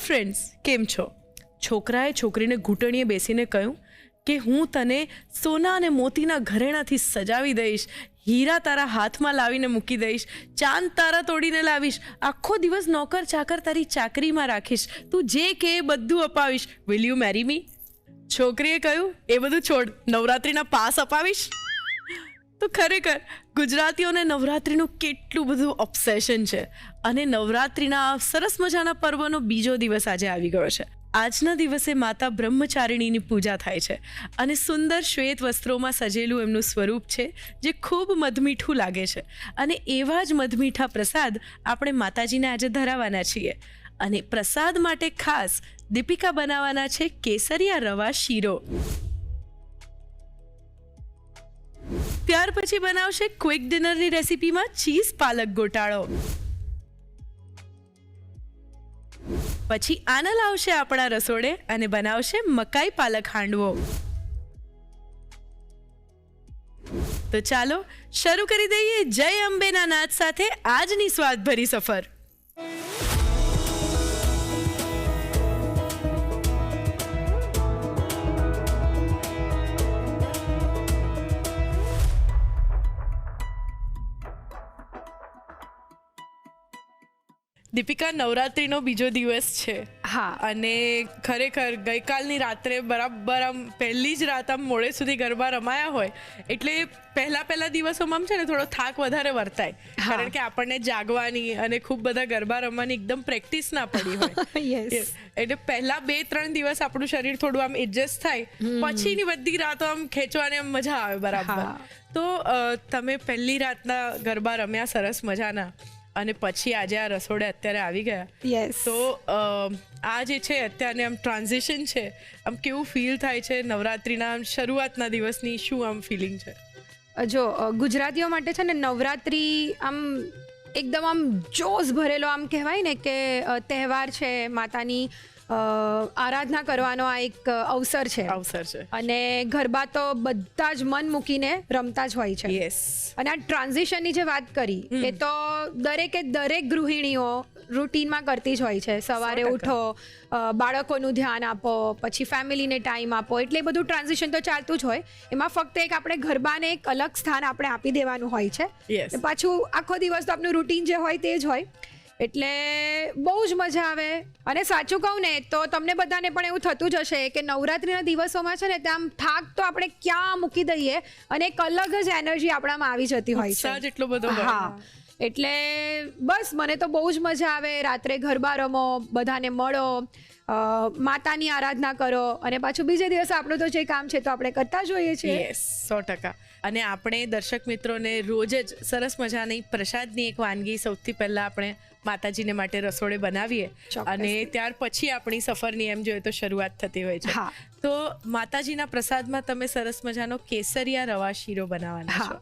Hello friends, કેમ છો? છોકરાએ છોકરીને ઘૂંટણીએ બેસીને કહ્યું કે હું તને સોના અને મોતીના ઘરેણાથી સજાવી દઈશ, હીરા તારા હાથમાં લાવીને મૂકી દઈશ, ચાંદ તારા તોડીને લાવીશ, આખો દિવસ નોકર ચાકર તારી ચાકરીમાં રાખીશ, તું જે કે એ બધું અપાવીશ. વિલ યુ મેરી મી? છોકરીએ કહ્યું, એ બધું છોડ, નવરાત્રિના પાસ અપાવીશ. તો ખરેખર ગુજરાતીઓને નવરાત્રિનું કેટલું બધું ઓબ્સેશન છે, અને નવરાત્રિના સરસ મજાના પર્વનો બીજો દિવસ આજે આવી ગયો છે. આજના દિવસે માતા બ્રહ્મચારિણીની પૂજા થાય છે, અને સુંદર શ્વેત વસ્ત્રોમાં સજેલું એમનું સ્વરૂપ છે, જે ખૂબ મધમીઠું લાગે છે. અને એવા જ મધમીઠા પ્રસાદ આપણે માતાજીને આજે ધરાવવાના છીએ. અને પ્રસાદ માટે ખાસ દીપિકા બનાવવાના છે કેસરિયા રવા શીરો. ત્યાર પછી બનાવશે ક્વિક ડિનરની રેસિપીમાં ચીઝ પાલક ગોટાળો. પછી આનલ આવશે આપણા રસોડે અને બનાવશે મકાઈ પાલક હાંડવો. તો ચાલો શરૂ કરી દઈએ જય અંબેના નાદ સાથે આજની સ્વાદભરી સફર. દીપિકા, નવરાત્રિનો બીજો દિવસ છે. હા. અને ખરેખર ગઈકાલની રાત્રે બરાબર આમ પહેલી જ રાત આમ મોડે સુધી ગરબા રમાયા હોય એટલે પહેલા દિવસોમાં આમ છે ને થોડો થાક વધારે વર્તાય, કારણ કે આપણને જાગવાની અને ખૂબ બધા ગરબા રમવાની એકદમ પ્રેક્ટિસ ના પડી હોય. યસ. એટલે પહેલા 2-3 દિવસ આપણું શરીર થોડું આમ એડજસ્ટ થાય, પછીની બધી રાતો આમ ખેંચવાની આમ મજા આવે બરાબર. તો તમે પહેલી રાતના ગરબા રમ્યા સરસ મજાના, અને પછી આજે આ રસોડે અત્યારે આવી ગયા. યસ. તો આ જે છે અત્યારે આમ ટ્રાન્ઝિશન છે, આમ કેવું ફીલ થાય છે નવરાત્રિના શરૂઆતના દિવસની? શું આમ ફિલિંગ છે? જો ગુજરાતીઓ માટે છે ને નવરાત્રી આમ એકદમ આમ જોશ ભરેલો આમ કહેવાય ને કે તહેવાર છે, માતાની આરાધના કરવાનો આ એક અવસર છે. અને ગરબા તો બધા જ મન મૂકીને રમતા જ હોય છે. યસ. અને આ ટ્રાન્ઝિશનની જે વાત કરી એ તો દરેક ગૃહિણીઓ રૂટીનમાં કરતી જ હોય છે. સવારે ઉઠો, બાળકોનું ધ્યાન આપો, પછી ફેમિલીને ટાઈમ આપો, એટલે બધું ટ્રાન્ઝિશન તો ચાલતું જ હોય. એમાં ફક્ત એક આપણે ગરબાને એક અલગ સ્થાન આપણે આપી દેવાનું હોય છે. પાછું આખો દિવસ તો આપણું રૂટીન જે હોય તે જ હોય, એટલે બહુ જ મજા આવે. અને સાચું કહું ને તો તમને બધાને પણ એવું થતું જ હશે કે નવરાત્રિના દિવસોમાં છે ને ત્યાં આમ થાક તો આપણે ક્યાં મૂકી દઈએ, અને એક અલગ જ એનર્જી આપણામાં આવી જતી હોય છે. એટલો બધો. હા, એટલે બસ મને તો બહુ જ મજા આવે. રાત્રે ગરબા રમો, બધાને મળો, માતાની આરાધના કરો, અને પાછું બીજે દિવસે આપણું તો જે કામ છે તો આપણે કરતા જ હોઈએ છીએ. યસ, 100%. અને આપણે દર્શક મિત્રોને રોજ જ સરસ મજાની પ્રસાદની એક વાનગી સૌથી પહેલા આપણે માતાજીને માટે રસોડે બનાવીએ, અને ત્યાર પછી આપણી સફરની એમ જોઈએ તો શરૂઆત થતી હોય છે. તો માતાજીના પ્રસાદમાં તમે સરસ મજાનો કેસરિયા રવા શીરો બનાવવાના છો.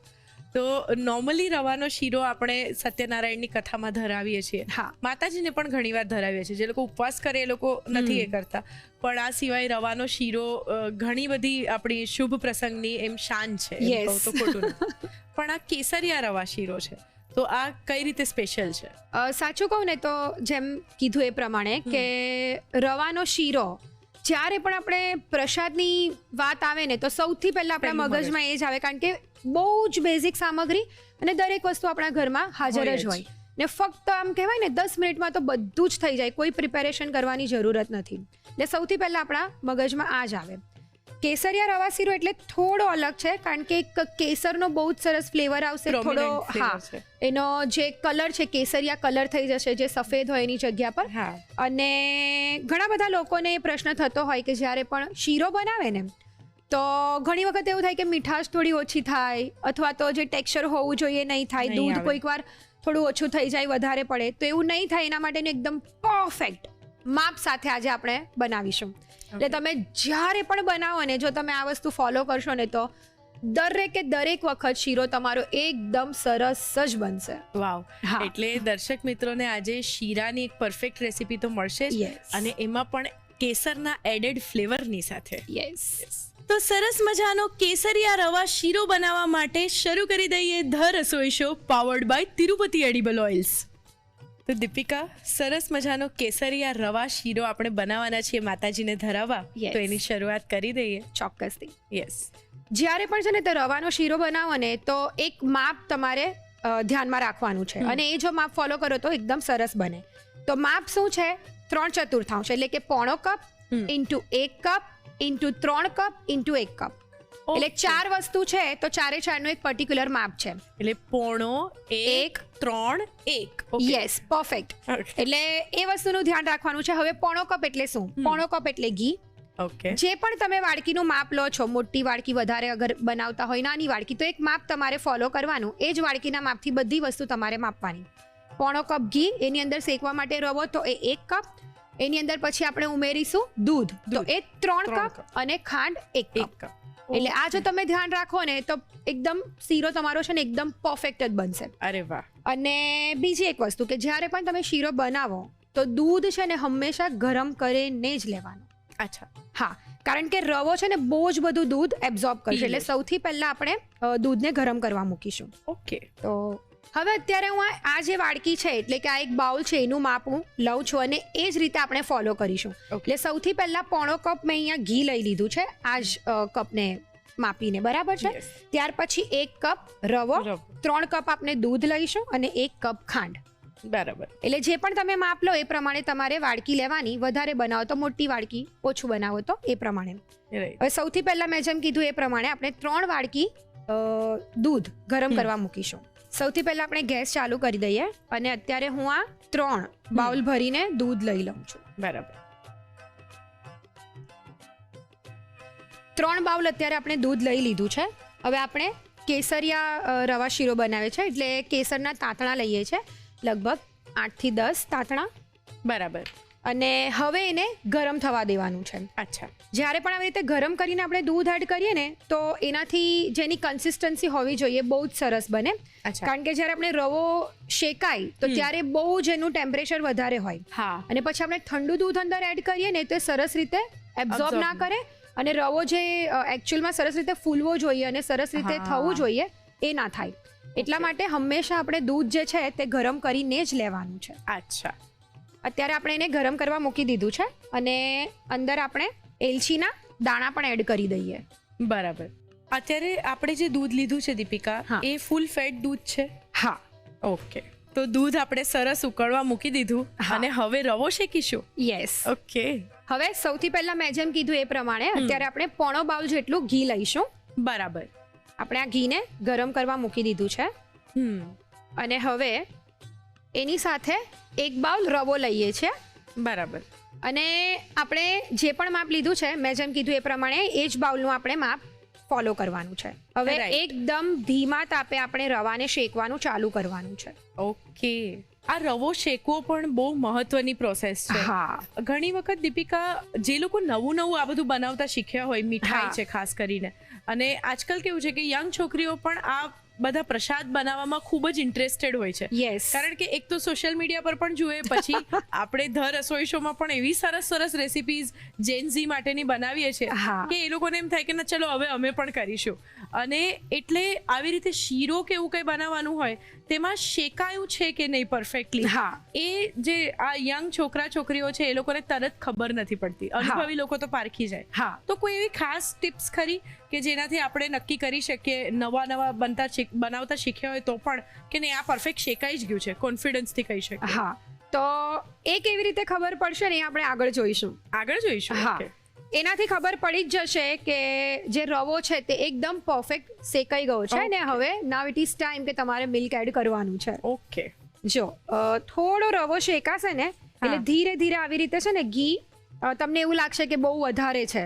તો નોર્મલી રવાનો શીરો આપણે સત્યનારાયણની કથામાં ધરાવીએ છીએ, માતાજીને પણ ઘણીવાર ધરાવીએ છીએ. જે લોકો ઉપવાસ કરે એ લોકો નથી એ કરતા, પણ આ સિવાય રવાનો શીરો ઘણી બધી આપણી શુભ પ્રસંગની એમ શાન છે. તો ખોટું નથી. પણ આ કેસરિયા રવા શીરો છે, તો આ કઈ રીતે સ્પેશિયલ છે? સાચું કહું ને તો જેમ કીધું એ પ્રમાણે કે રવાનો શીરો જ્યારે પણ આપણે પ્રસાદની વાત આવે ને તો સૌથી પહેલા આપણા મગજમાં એ જ આવે, કારણ કે બહુ જ બેઝિક સામગ્રી અને દરેક વસ્તુ આપણા ઘરમાં હાજર જ હોય, ને ફક્ત આમ કહેવાય ને 10 મિનિટમાં તો બધું જ થઈ જાય, કોઈ પ્રિપેરેશન કરવાની જરૂરત નથી. એટલે સૌથી પહેલા આપણા મગજમાં આ જ આવે. કેસરિયા રવા શીરો એટલે થોડો અલગ છે, કારણ કે એક કેસરનો બહુ જ સરસ ફ્લેવર આવશે, થોડો. હા, એનો જે કલર છે કેસરિયા કલર થઈ જશે, જે સફેદ હોય એની જગ્યા પર. અને ઘણા બધા લોકોને એ પ્રશ્ન થતો હોય કે જ્યારે પણ શીરો બનાવે ને તો ઘણી વખત એવું થાય કે મીઠાશ થોડી ઓછી થાય, અથવા તો જે ટેક્સચર હોવું જોઈએ નહીં થાય, દૂધ કોઈક વાર થોડું ઓછું થઈ જાય, વધારે પડે, તો એવું નહીં થાય. એના માટેનું એકદમ પરફેક્ટ માપ સાથે આજે આપણે બનાવીશું. એટલે તમે જ્યારે પણ બનાવો ને, જો તમે આ વસ્તુ ફોલો કરશો ને તો દરેક વખત શીરો તમારો એકદમ સરસ જ બનશે. વાવ. એટલે દર્શક મિત્રોને આજે શીરાની એક પરફેક્ટ રેસીપી તો મળશે જ, અને એમાં પણ કેસરના એડેડ ફ્લેવરની સાથે. યસ. તો સરસ મજાનો કેસરિયા રવા શીરો બનાવવા માટે શરૂ કરી દઈએ ધ રસોઈ show, powered by Tirupati edible oils. તો દીપિકા, સરસ મજાનો કેસરિયા રવા શીરો આપણે બનાવવાના છીએ માતાજીને ધરાવવા. Yes. તો એની શરૂઆત કરી દઈએ. ચોક્કસથી. યસ. જ્યારે પણ છે ને તે રવાનો શીરો બનાવો ને તો એક માપ તમારે ધ્યાનમાં રાખવાનું છે અને એ જો માપ ફોલો કરો તો એકદમ સરસ બને. તો માપ શું છે? 3/4 એટલે કે પોણો cup into 1 cup into 3 cup into 1 cup. એટલે 4 વસ્તુ છે તો 4/4 નું એક પર્ટિક્યુલર માપ છે. એટલે પોણો, 1, 3, 1. Yes, perfect. એટલે એ વસ્તુનું ધ્યાન રાખવાનું છે. હવે પોણો કપ એટલે શું? પોણો કપ એટલે ઘી. ઓકે. જે પણ તમે વાડકીનું માપ લો છો, મોટી વાડકી વધારે અગર બનાવતા હોય, નાની વાડકી, તો એક માપ તમારે ફોલો કરવાનું. એ જ વાડકીના માપથી બધી વસ્તુ તમારે માપવાની. પોણો કપ ઘી, એની અંદર શેકવા માટે રવો તો એ 1 કપ, એની અંદર પછી આપણે ઉમેરીશું દૂધ તો એ 3 કપ અને ખાંડ 1 કપ. એટલે આ જો તમે ધ્યાન રાખો ને તો એકદમ શીરો તમારો છે ને એકદમ પરફેક્ટ જ બનશે. અરે વાહ. અને બીજી એક વસ્તુ કે જ્યારે પણ તમે શીરો બનાવો તો દૂધ છે ને હંમેશા ગરમ કરીને જ લેવાનું. અચ્છા. હા, કારણ કે રવો છે ને બહુ જ બધું દૂધ એબ્ઝોર્બ કરશે. એટલે સૌથી પહેલા આપણે દૂધને ગરમ કરવા મૂકીશું. ઓકે. તો હવે અત્યારે હું આ જે વાડકી છે એટલે કે આ એક બાઉલ છે એનું માપ હું લઉં છું અને એ જ રીતે આપણે ફોલો કરીશું. એટલે સૌથી પહેલા પોણો કપ મેં અહીંયા ઘી લઈ લીધું છે, આ જ કપને માપીને, બરાબર છે. ત્યાર પછી 1 કપ રવો, 3 કપ આપણે દૂધ લઈશું અને 1 કપ ખાંડ. બરાબર. એટલે જે પણ તમે માપ લો એ પ્રમાણે તમારે વાડકી લેવાની. વધારે બનાવો તો મોટી વાડકી, ઓછું બનાવો તો એ પ્રમાણે. હવે સૌથી પહેલા મેં જેમ કીધું એ પ્રમાણે આપણે 3 વાડકી દૂધ ગરમ કરવા મૂકીશું. સૌથી પહેલા આપણે ગેસ ચાલુ કરી દઈએ અને અત્યારે હું આ 3 બાઉલ ભરીને દૂધ લઈ લઉં છું. બરાબર. 3 બાઉલ અત્યારે આપણે દૂધ લઈ લીધું છે. હવે આપણે કેસરિયા રવા શીરો બનાવે છે એટલે કેસરના તાંતણા લઈએ છીએ, લગભગ 8 થી 10 તાંતણા. બરાબર. અને હવે એને ગરમ થવા દેવાનું છે. અચ્છા. જ્યારે પણ આવી રીતે ગરમ કરીને આપણે દૂધ એડ કરીએ ને તો એનાથી જેની કન્સિસ્ટન્સી હોવી જોઈએ બહુ જ સરસ બને. કારણ કે જ્યારે આપણે રવો શેકાય તો ત્યારે બહુ જ એનું ટેમ્પરેચર વધારે હોય. હા. અને પછી આપણે ઠંડુ દૂધ અંદર એડ કરીએ ને તો સરસ રીતે એબ્ઝોર્બ ના કરે અને રવો જે એકચ્યુઅલમાં સરસ રીતે ફૂલવો જોઈએ અને સરસ રીતે થવું જોઈએ એ ના થાય. એટલા માટે હંમેશા આપણે દૂધ જે છે તે ગરમ કરીને જ લેવાનું છે. અચ્છા. અત્યારે આપણે એને ગરમ કરવા મૂકી દીધું છે અને અંદર આપણે એલચીના દાણા પણ એડ કરી દઈએ. બરાબર. અત્યારે આપણે જે દૂધ લીધું છે દીપિકા, એ ફૂલ ફેટ દૂધ છે? હા. ઓકે. તો દૂધ આપણે સરસ ઉકળવા મૂકી દીધું અને હવે રવો શેકીશું. યસ. ઓકે. હવે સૌથી પહેલા મેં જેમ કીધું એ પ્રમાણે અત્યારે આપણે પોણો બાઉલ જેટલું ઘી લઈશું. બરાબર. આપણે આ ઘીને ગરમ કરવા મૂકી દીધું છે અને હવે એની સાથે 1 બાઉલ રવો લઈએ છીએ. બરાબર. અને આપણે જે પણ માપ લીધું છે મેં જેમ કીધું એ પ્રમાણે એ જ બાઉલનું આપણે માપ ફોલો કરવાનું છે. હવે એકદમ ધીમા તાપે આપણે રવાને શેકવાનું ચાલુ કરવાનું છે. ઓકે. આ રવો શેકવો પણ બહુ મહત્વની પ્રોસેસ છે. હા. ઘણી વખત દીપિકા, જે લોકો નવું આ બધું બનાવતા શીખ્યા હોય, મીઠાઈ છે ખાસ કરીને, અને આજકાલ કેવું છે કે યંગ છોકરીઓ પણ આ બધા પ્રસાદ બનાવવામાં ખૂબ જ ઇન્ટરેસ્ટેડ હોય છે. યસ. કારણ કે એક તો સોશિયલ મીડિયા પર પણ જોઈએ, પછી આપણે ધ રસોઈ શોમાં પણ એવી સરસ રેસિપીઝ જેન ઝી માટેની બનાવીએ છીએ કે એ લોકોને એમ થાય કે ના ચલો હવે અમે પણ કરીશું. અને એટલે આવી રીતે શીરો કે એવું કંઈ બનાવવાનું હોય તેમાં શેકાયું છે કે નહીં પરફેક્ટલી, એ જે આ યંગ છોકરા છોકરીઓ છે એ લોકોને તરત ખબર નથી પડતી. અનુભવી લોકો તો પારખી જાય. તો કોઈ એવી ખાસ ટિપ્સ ખરી કે જેનાથી આપણે નક્કી કરી શકીએ નવા બનાવતા શીખ્યા હોય તો પણ કે નહીં આ પરફેક્ટ શેકાઈ જ ગયું છે, કોન્ફિડન્સથી કહી શકીએ? હા. તો એ કેવી રીતે ખબર પડશે ને આપણે આગળ જોઈશું. હા. એનાથી ખબર પડી જ જશે કે જે રવો છે તે એકદમ પરફેક્ટ શેકાઈ ગયો છે ને હવે નાવ ઇટ ઇઝ ટાઈમ કે તમારે મિલ્ક એડ કરવાનું છે. ઓકે. જો થોડો રવો શેકાશે ને એટલે ધીરે ધીરે આવી રીતે છે ને ઘી તમને એવું લાગશે કે બહુ વધારે છે,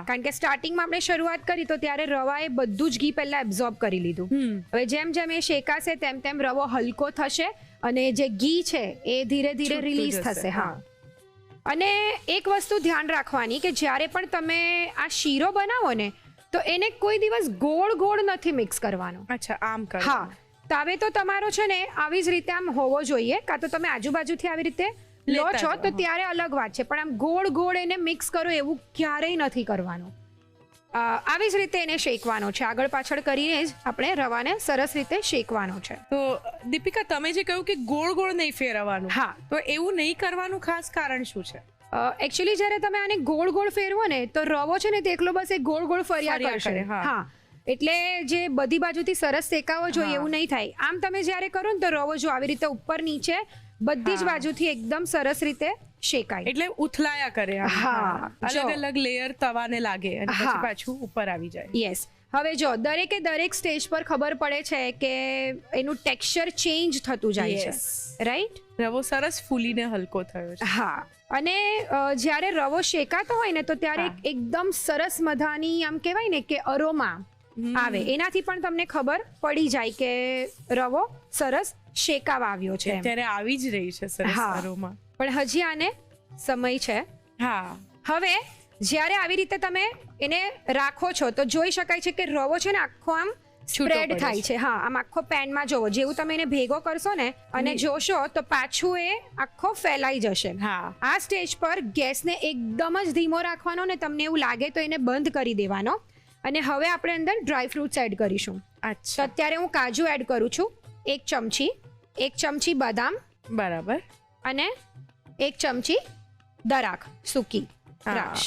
કારણ કે સ્ટાર્ટિંગમાં આપણે શરૂઆત કરી તો ત્યારે રવાએ બધું જ ઘી પહેલા એબ્ઝોર્બ કરી લીધું. હવે જેમ જેમ એ શેકાશે તેમ તેમ રવો હલકો થશે અને જે ઘી છે એ ધીરે ધીરે રિલીઝ થશે. હા. અને એક વસ્તુ ધ્યાન રાખવાની કે જ્યારે પણ તમે આ શીરો બનાવો ને તો એને કોઈ દિવસ ગોળ નથી મિક્સ કરવાનો. અચ્છા, આમ કરો. હા. તાવે તો તમારો છે ને આવી જ રીતે આમ હોવો જોઈએ, કાં તો તમે આજુબાજુથી આવી રીતે લો છો તો ત્યારે અલગ વાત છે, પણ આમ ગોળ એને મિક્સ કરો એવું ક્યારેય નથી કરવાનું. આવી જ રીતે એને શેકવાનો છે. આગળ પાછળ કરીને જ આપણે રવાને સરસ રીતે શેકવાનો છે. તો દીપિકા, તમે જે કહ્યું કે ગોળ ગોળ નહીં ફેરવવાનું, હા. તો એવું નહીં કરવાનું ખાસ કારણ શું છે? એકચ્યુઅલી જ્યારે તમે આને ગોળ ગોળ ફેરવો ને તો રવો છે ને તે એકલો બસ એ ગોળ ગોળ ફર્યા કરશે. કરે, હા. હા, એટલે જે બધી બાજુથી સરસ શેકાવો જોઈએ હા. એવું નહીં થાય. આમ તમે જ્યારે કરો ને તો રવો જો આવી રીતે ઉપર નીચે બધી જ હા. બાજુથી એકદમ સરસ રીતે શેકાય. એટલે ઉથલાયા કરે આમ. હા, જો. અલગ અલગ લેયર તવાને લાગે અને પછી હા. પાછું ઉપર આવી જાય. યસ. હવે જો દરેકે દરેક સ્ટેજ પર ખબર પડે છે કે એનું ટેક્સચર ચેન્જ થતું જાય છે, Yes. રાઈટ? રવો સરસ ફૂલીને હલકો થયો છે. હા, અને જ્યારે રવો શેકાતો હોય ને તો ત્યારે હા. એકદમ સરસ મજાની આમ કહેવાય ને કે અરોમા આવે. એનાથી પણ તમને ખબર પડી જાય કે રવો સરસ શેકાવા આવ્યો છે એમ. અત્યારે આવી જ રહી છે સરસ હા. અરોમા. પણ હજી આને સમય છે. હા. હવે જ્યારે આવી રીતે તમે એને રાખો છો તો જોઈ શકાય છે કે રવો છે ને આખો આમ સ્પ્રેડ પડે થાય છે. છે. હા, આમ આખો પેનમાં જોવો, જેવું તમે એને ભેગો કરશો ને અને જોશો તો પાછું એ આખો ફેલાઈ જશે. હા. આ સ્ટેજ પર ગેસને એકદમ જ ધીમો રાખવાનો ને તમને એવું લાગે તો એને બંધ કરી દેવાનો. અને હવે આપણે અંદર ડ્રાય ફ્રૂટ્સ એડ કરીશું. તો અચ્છા, અત્યારે હું કાજુ એડ કરું છું 1 ચમચી બદામ બરાબર. અને 1 ચમચી દરાક સૂકી હા. દ્રાક્ષ.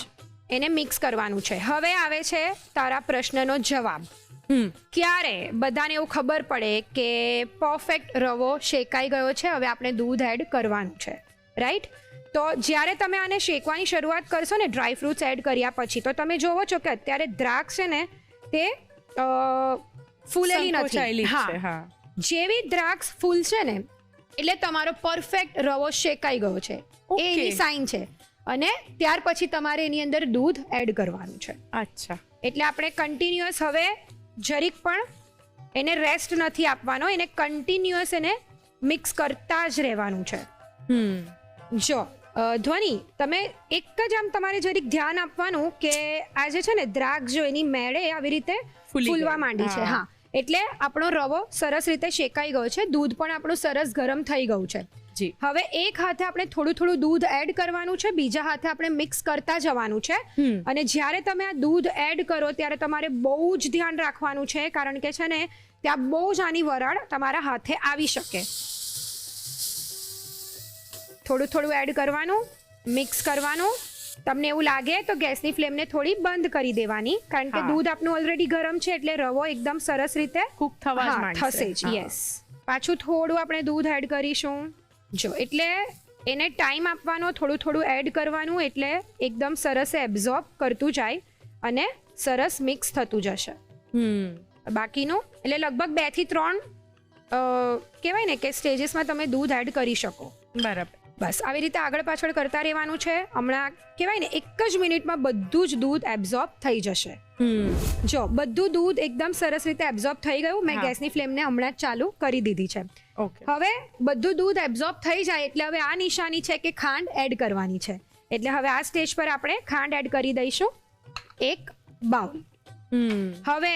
એને મિક્સ કરવાનું છે. હવે આવે છે તારા પ્રશ્નનો જવાબ. ક્યારે બધાને એવું ખબર પડે કે પરફેક્ટ રવો શેકાઈ ગયો છે, હવે આપણે દૂધ એડ કરવાનું છે, રાઈટ? તો જ્યારે તમે આને શેકવાની શરૂઆત કરશો ને ડ્રાય ફ્રૂટ્સ એડ કર્યા પછી, તો તમે જોવો છો કે અત્યારે દ્રાક્ષ છે ને તે ફૂલેલી સંકોચાયેલી નથી. જ છે. હા, હા. જેવી દ્રાક્ષ ફૂલશે ને એટલે તમારો પરફેક્ટ રવો શેકાઈ ગયો છે, એ Okay. એની સાઇન છે. અને ત્યાર પછી તમારે એની અંદર દૂધ એડ કરવાનું છે. અચ્છા. એટલે આપણે કન્ટિન્યુઅસ હવે જરીક પણ એને રેસ્ટ નથી આપવાનો, એને કન્ટિન્યુઅસ એને મિક્સ કરતા જ રહેવાનું છે. જો ધ્વનિ, તમે એક જ આમ તમારે જરીક ધ્યાન આપવાનું કે આ જે છે ને દ્રાક્ષ જો એની મેળે આવી રીતે ફૂલી ફૂલવા ગઈ. માંડી છે. હા. હા, એટલે આપણો રવો સરસ રીતે શેકાઈ ગયો છે, દૂધ પણ આપણું સરસ ગરમ થઈ ગયું છે. જી. હવે એક હાથે આપણે થોડું થોડું દૂધ એડ કરવાનું છે, બીજા હાથે આપણે મિક્સ કરતા જવાનું છે. અને જ્યારે તમે આ દૂધ એડ કરો ત્યારે તમારે બહુ જ ધ્યાન રાખવાનું છે, કારણ કે છે ને ત્યાં બહુ જ આની વરાળ તમારા હાથે આવી શકે. થોડું થોડું એડ કરવાનું, મિક્સ કરવાનું. તમને એવું લાગે તો ગેસની ફ્લેમને થોડી બંધ કરી દેવાની, કારણ કે હા. દૂધ આપણું ઓલરેડી ગરમ છે એટલે રવો એકદમ સરસ રીતે કુક થવા જ હા, માંડશે. થશે જ. હા. યસ. પાછું થોડું આપણે દૂધ એડ કરીશું. જો એટલે એને ટાઈમ આપવાનો, થોડું થોડું એડ કરવાનું, એટલે એકદમ સરસ એબ્ઝોર્બ કરતું જાય અને સરસ મિક્સ થતું જશે. બાકીનું એટલે લગભગ 2 થી 3 કહેવાય ને કે સ્ટેજીસમાં તમે દૂધ એડ કરી શકો. બરાબર. બસ આવી રીતે આગળ પાછળ કરતા રહેવાનું છે. હમણાં કહેવાય ને 1 જ મિનિટમાં બધું જ દૂધ એબ્ઝોર્બ થઈ જશે. જો બધું દૂધ એકદમ સરસ રીતે એબ્ઝોર્બ થઈ ગયું. મેં હા. ગેસની ફ્લેમને હમણાં જ ચાલુ કરી દીધી છે. ઓકે. હવે બધું દૂધ એબ્ઝોર્બ થઈ જાય એટલે હવે આ નિશાની છે કે ખાંડ એડ કરવાની છે. એટલે હવે આ સ્ટેજ પર આપણે ખાંડ એડ કરી દઈશું 1 બાઉલ. હવે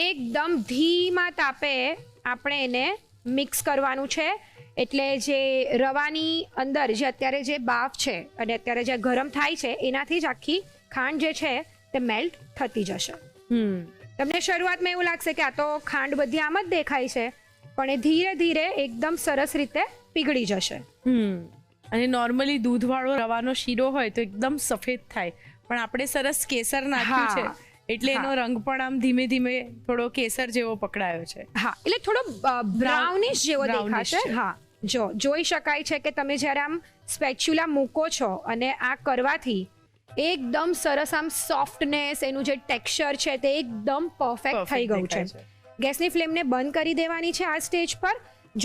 એકદમ ધીમા તાપે આપણે એને મિક્સ કરવાનું છે. એટલે જે રવાની અંદર જે અત્યારે જે બાફ છે અને અત્યારે જે ગરમ થાય છે એનાથી જ આખી ખાંડ જે છે તે મેલ્ટ થતી જશે. તમને શરૂઆતમાં એવું લાગશે કે આ તો ખાંડ બધી આમ જ દેખાય છે, પણ એ ધીરે ધીરે એકદમ સરસ રીતે પીગળી જશે. અને નોર્મલી દૂધવાળો રવાનો શીરો હોય તો એકદમ સફેદ થાય, પણ આપણે સરસ કેસર નાખ્યું છે હા. એટલે એનો રંગ પણ આમ ધીમે ધીમે થોડો કેસર જેવો પકડાયો છે. હા, એટલે થોડો બ્રાઉનિશ જેવો brownish દેખાશે. છે. હા, જો જોઈ શકાય છે કે તમે જ્યારે આમ સ્પેચ્યુલા મૂકો છો અને આ કરવાથી એકદમ સરસ આમ સોફ્ટનેસ, એનું જે ટેક્સચર છે તે એકદમ પરફેક્ટ થઈ ગયું છે. દેખાય ગેસની ફ્લેમને બંધ કરી દેવાની છે. આ સ્ટેજ પર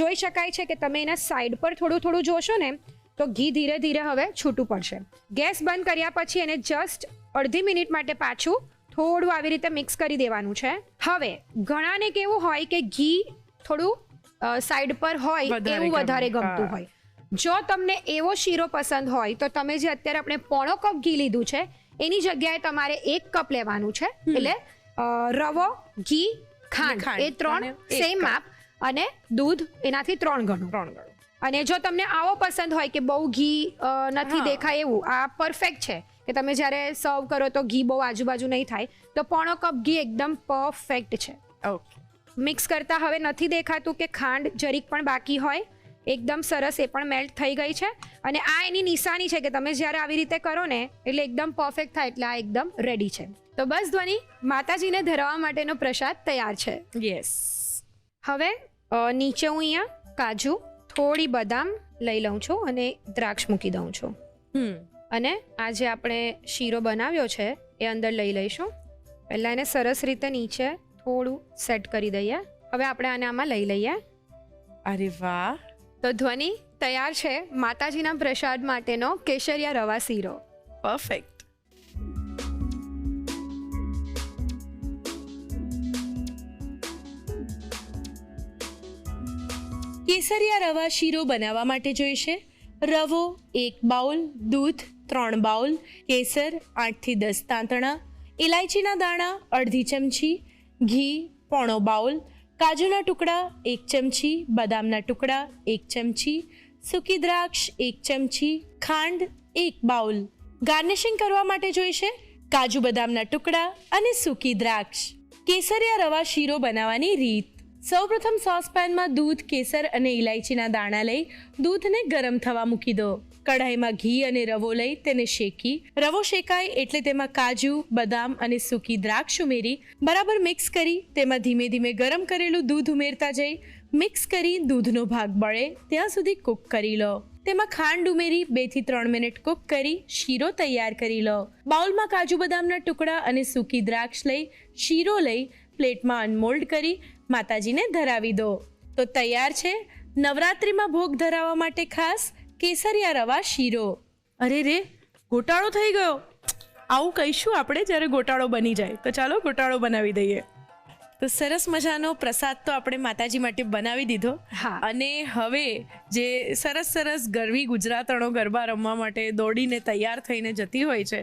જોઈ શકાય છે કે તમે એના સાઈડ પર થોડું થોડું જોશો ને તો ઘી ધીરે ધીરે હવે છૂટું પડશે. ગેસ બંધ કર્યા પછી એને જસ્ટ અડધી મિનિટ માટે પાછું થોડું આવી રીતે મિક્સ કરી દેવાનું છે. હવે ઘણાને કેવું હોય કે ઘી થોડું સાઈડ પર હોય વધારે એવું વધારે ગમે. ગમતું હા. હોય. જો તમને એવો શીરો પસંદ હોય તો તમે જે અત્યારે આપણે 1/4 કપ ઘી લીધું છે એની જગ્યાએ તમારે 1 કપ લેવાનું છે. એટલે રવો, ઘી, ખાંડ ખાંડ એ 3 અને એક સેમ કપ. માપ અને દૂધ એનાથી 3 ગણું. 3 ગણું. અને જો તમને આવો પસંદ હોય કે બહુ ઘી નથી હા. દેખાય એવું, આ પરફેક્ટ છે કે તમે જ્યારે સર્વ કરો તો ઘી બહુ આજુબાજુ નહીં થાય, તો પોણો કપ ઘી એકદમ પરફેક્ટ છે. ઓકે, મિક્સ કરતા હવે નથી દેખાતું કે ખાંડ જરીક પણ બાકી હોય, એકદમ સરસ એ પણ મેલ્ટ થઈ ગઈ છે. અને આ એની નિશાની છે કે તમે જ્યારે આવી રીતે કરો ને એટલે એકદમ પરફેક્ટ થાય, એટલે આ એકદમ રેડી છે. તો બસ ધ્વનિ, માતાજીને ધરાવવા માટેનો પ્રસાદ તૈયાર છે. યસ. હવે નીચે હું અહીંયા કાજુ, થોડી બદામ લઈ લઉં છું અને દ્રાક્ષ મૂકી દઉં છું. અને આ જે આપણે શીરો બનાવ્યો છે એ અંદર લઈ લઈશું. પહેલાં એને સરસ રીતે નીચે થોડું સેટ કરી દઈએ. હવે આપણે આને આમાં લઈ લઈએ. અરે વાહ. તો ધ્વનિ, તૈયાર છે માતાજીના પ્રસાદ માટેનો કેસરિયા રવા શીરો. પરફેક્ટ. કેસરિયા રવા શીરો બનાવવા માટે જોઈશે રવો 1 બાઉલ, દૂધ 3 બાઉલ, કેસર 8 થી 10 તાંતણા, ઇલાયચીના દાણા અડધી ચમચી, ઘી પોણો બાઉલ, કાજુના ટુકડા 1 ચમચી, બદામના ટુકડા 1 ચમચી, સૂકી દ્રાક્ષ 1 ચમચી, ખાંડ 1 બાઉલ. ગાર્નિશિંગ કરવા માટે જોઈશે કાજુ બદામના ટુકડા અને સૂકી દ્રાક્ષ. કેસરિયા રવા શીરો બનાવવાની રીત. સૌપ્રથમ સોસપેનમાં દૂધ, કેસર અને ઇલાયચીના દાણા લઈ દૂધને ગરમ થવા મૂકી દો. કઢાઈમાં ઘી અને રવો લઈ તેને શેકી, રવો શેકાય એટલે તેમાં કાજુ, બદામ અને સૂકી દ્રાક્ષ ઉમેરી બરાબર મિક્સ કરી તેમાં ધીમે ધીમે ગરમ કરેલું દૂધ ઉમેરતા જઈ મિક્સ કરી દૂધનો ભાગ બળે ત્યાં સુધી કૂક કરી લો. તેમાં ખાંડ ઉમેરી 2 થી 3 મિનિટ કૂક કરી શીરો તૈયાર કરી લો. બાઉલમાં કાજુ બદામના ટુકડા અને સૂકી દ્રાક્ષ લઈ શીરો લઈ પ્લેટમાં અનમોલ્ડ કરી માતાજીને ધરાવી દો. તો તૈયાર છે નવરાત્રિમાં ભોગ ધરાવવા માટે ખાસ કેસરિયા રવા શીરો. અરે રે, ગોટાળો થઈ ગયો. આવું કહીશું આપણે જ્યારે ગોટાળો બની જાય. તો ચાલો ગોટાળો બનાવી દઈએ. તો સરસ મજાનો પ્રસાદ તો આપણે માતાજી માટે બનાવી દીધો. હા. અને હવે જે સરસ સરસ ગરવી ગુજરાતણો ગરબા રમવા માટે દોડીને તૈયાર થઈને જતી હોય છે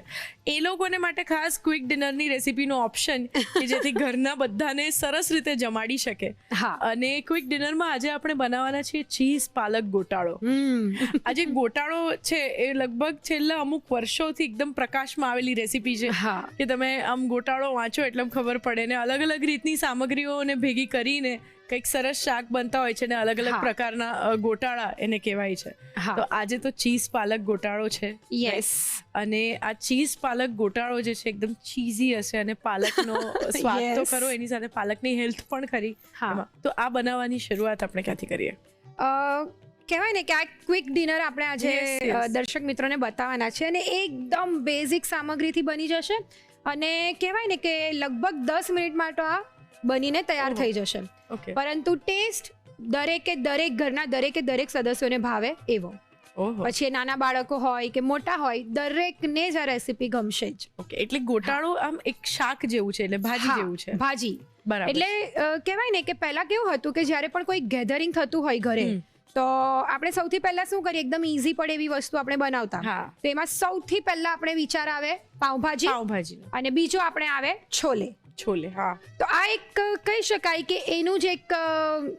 એ લોકોને માટે ખાસ ક્વિક ડિનરની રેસીપીનો ઓપ્શન કે જેથી ઘરના બધાને સરસ રીતે જમાડી શકે. હા. અને ક્વિક ડિનરમાં આજે આપણે બનાવવાના છીએ ચીઝ પાલક ગોટાળો. આ જે ગોટાળો છે એ લગભગ છેલ્લા અમુક વર્ષોથી એકદમ પ્રકાશમાં આવેલી રેસીપી છે. હા. કે તમે આમ ગોટાળો વાંચો એટલે ખબર પડે ને અલગ અલગ રીતની સામગ્રીઓને ભેગી કરીને કંઈક સરસ શાક બનતા હોય છે ને અલગ અલગ પ્રકારના ગોટાળા એને કહેવાય છે. તો આજે તો ચીઝ પાલક ગોટાળો છે. યસ. અને આ ચીઝ પાલક ગોટાળો જે છે એકદમ ચીઝી હશે અને પાલકનો સ્વાદ તો ખરો, એની સાથે પાલકની હેલ્થ પણ ખરી. તો આ બનાવવાની શરૂઆત આપણે ક્યાંથી કરીએ? કહેવાય ને કે આ ક્વિક ડિનર આપણે આજે દર્શક મિત્રોને બતાવવાના છે અને એકદમ બેઝિક સામગ્રીથી બની જશે અને કહેવાય ને કે લગભગ 10 મિનિટમાં તો આ બનીને તૈયાર થઈ જશે. પરંતુ ટેસ્ટ દરેક ઘરના દરેક સદસ્યોને ભાવે એવો. પછી એ નાના બાળકો હોય કે મોટા હોય દરેકને જ આ રેસીપી ગમશે જ. ઓકે, એટલે ગોટાળો આમ એક શાક જેવું છે, એટલે ભાજી જેવું છે. ભાજી. બરાબર. એટલે કહેવાય ને કે પહેલા કેવું હતું કે જ્યારે પણ કોઈ ગેધરિંગ થતું હોય ઘરે તો આપણે સૌથી પહેલા શું કરીએ, એકદમ ઈઝી પડે એવી વસ્તુ આપણે બનાવતા. તો એમાં સૌથી પહેલા આપણે વિચાર આવે પાઉંભાજી અને બીજો આપણે આવે છોલે. હા. તો આ એક કહી શકાય કે એનું જ એક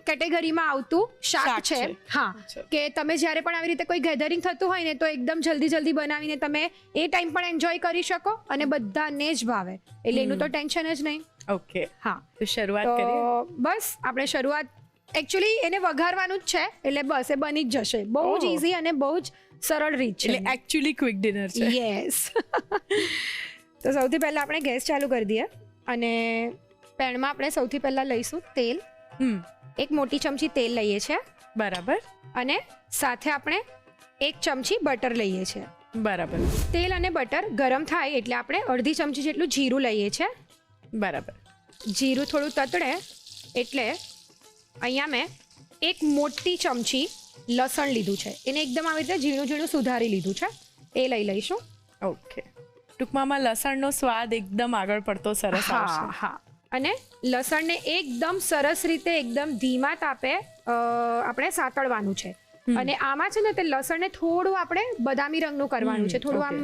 કેટેગરીમાં આવતું શાક છે. હા, કે તમે જ્યારે પણ આવી રીતે કોઈ ગેધરિંગ થતું હોય ને તો એકદમ જલ્દી બનાવીને તમે એ ટાઈમ પણ એન્જોય કરી શકો અને બધાને જ ભાવે, એટલે એનું તો ટેન્શન જ નહીં. ઓકે. હા, તો શરૂઆત કરીએ. બસ આપણે શરૂઆત એકચ્યુઅલી એને વઘારવાનું જ છે એટલે બસ એ બની જ જશે. બહુ જ ઈઝી અને બહુ જ સરળ રીત છે. એટલે એકચ્યુઅલી ક્વિક ડિનર છે. યસ. તો સૌથી પહેલા આપણે ગેસ ચાલુ કરી દઈએ અને પેનમાં આપણે સૌથી પહેલા લઈશું તેલ. એક મોટી ચમચી તેલ લઈએ છીએ. બરાબર. અને સાથે આપણે 1 ચમચી બટર લઈએ છીએ. બરાબર. તેલ અને બટર ગરમ થાય એટલે આપણે અડધી ચમચી જેટલું જીરું લઈએ છીએ. બરાબર. જીરું થોડું તતડે એટલે અહીંયા મેં 1 મોટી ચમચી લસણ લીધું છે. એને એકદમ આવી રીતે ઝીણું સુધારી લીધું છે, એ લઈ લઈશું. ઓકે. ટૂંકમાં લસણનો સ્વાદ એકદમ આગળ પડતો સરસ આવશે. હા. અને લસણને એકદમ સરસ રીતે એકદમ ધીમા તાપે આપણે સાતળવાનું છે. અને આમાં છે ને તે લસણને થોડું આપણે બદામી રંગનું કરવાનું છે, થોડું આમ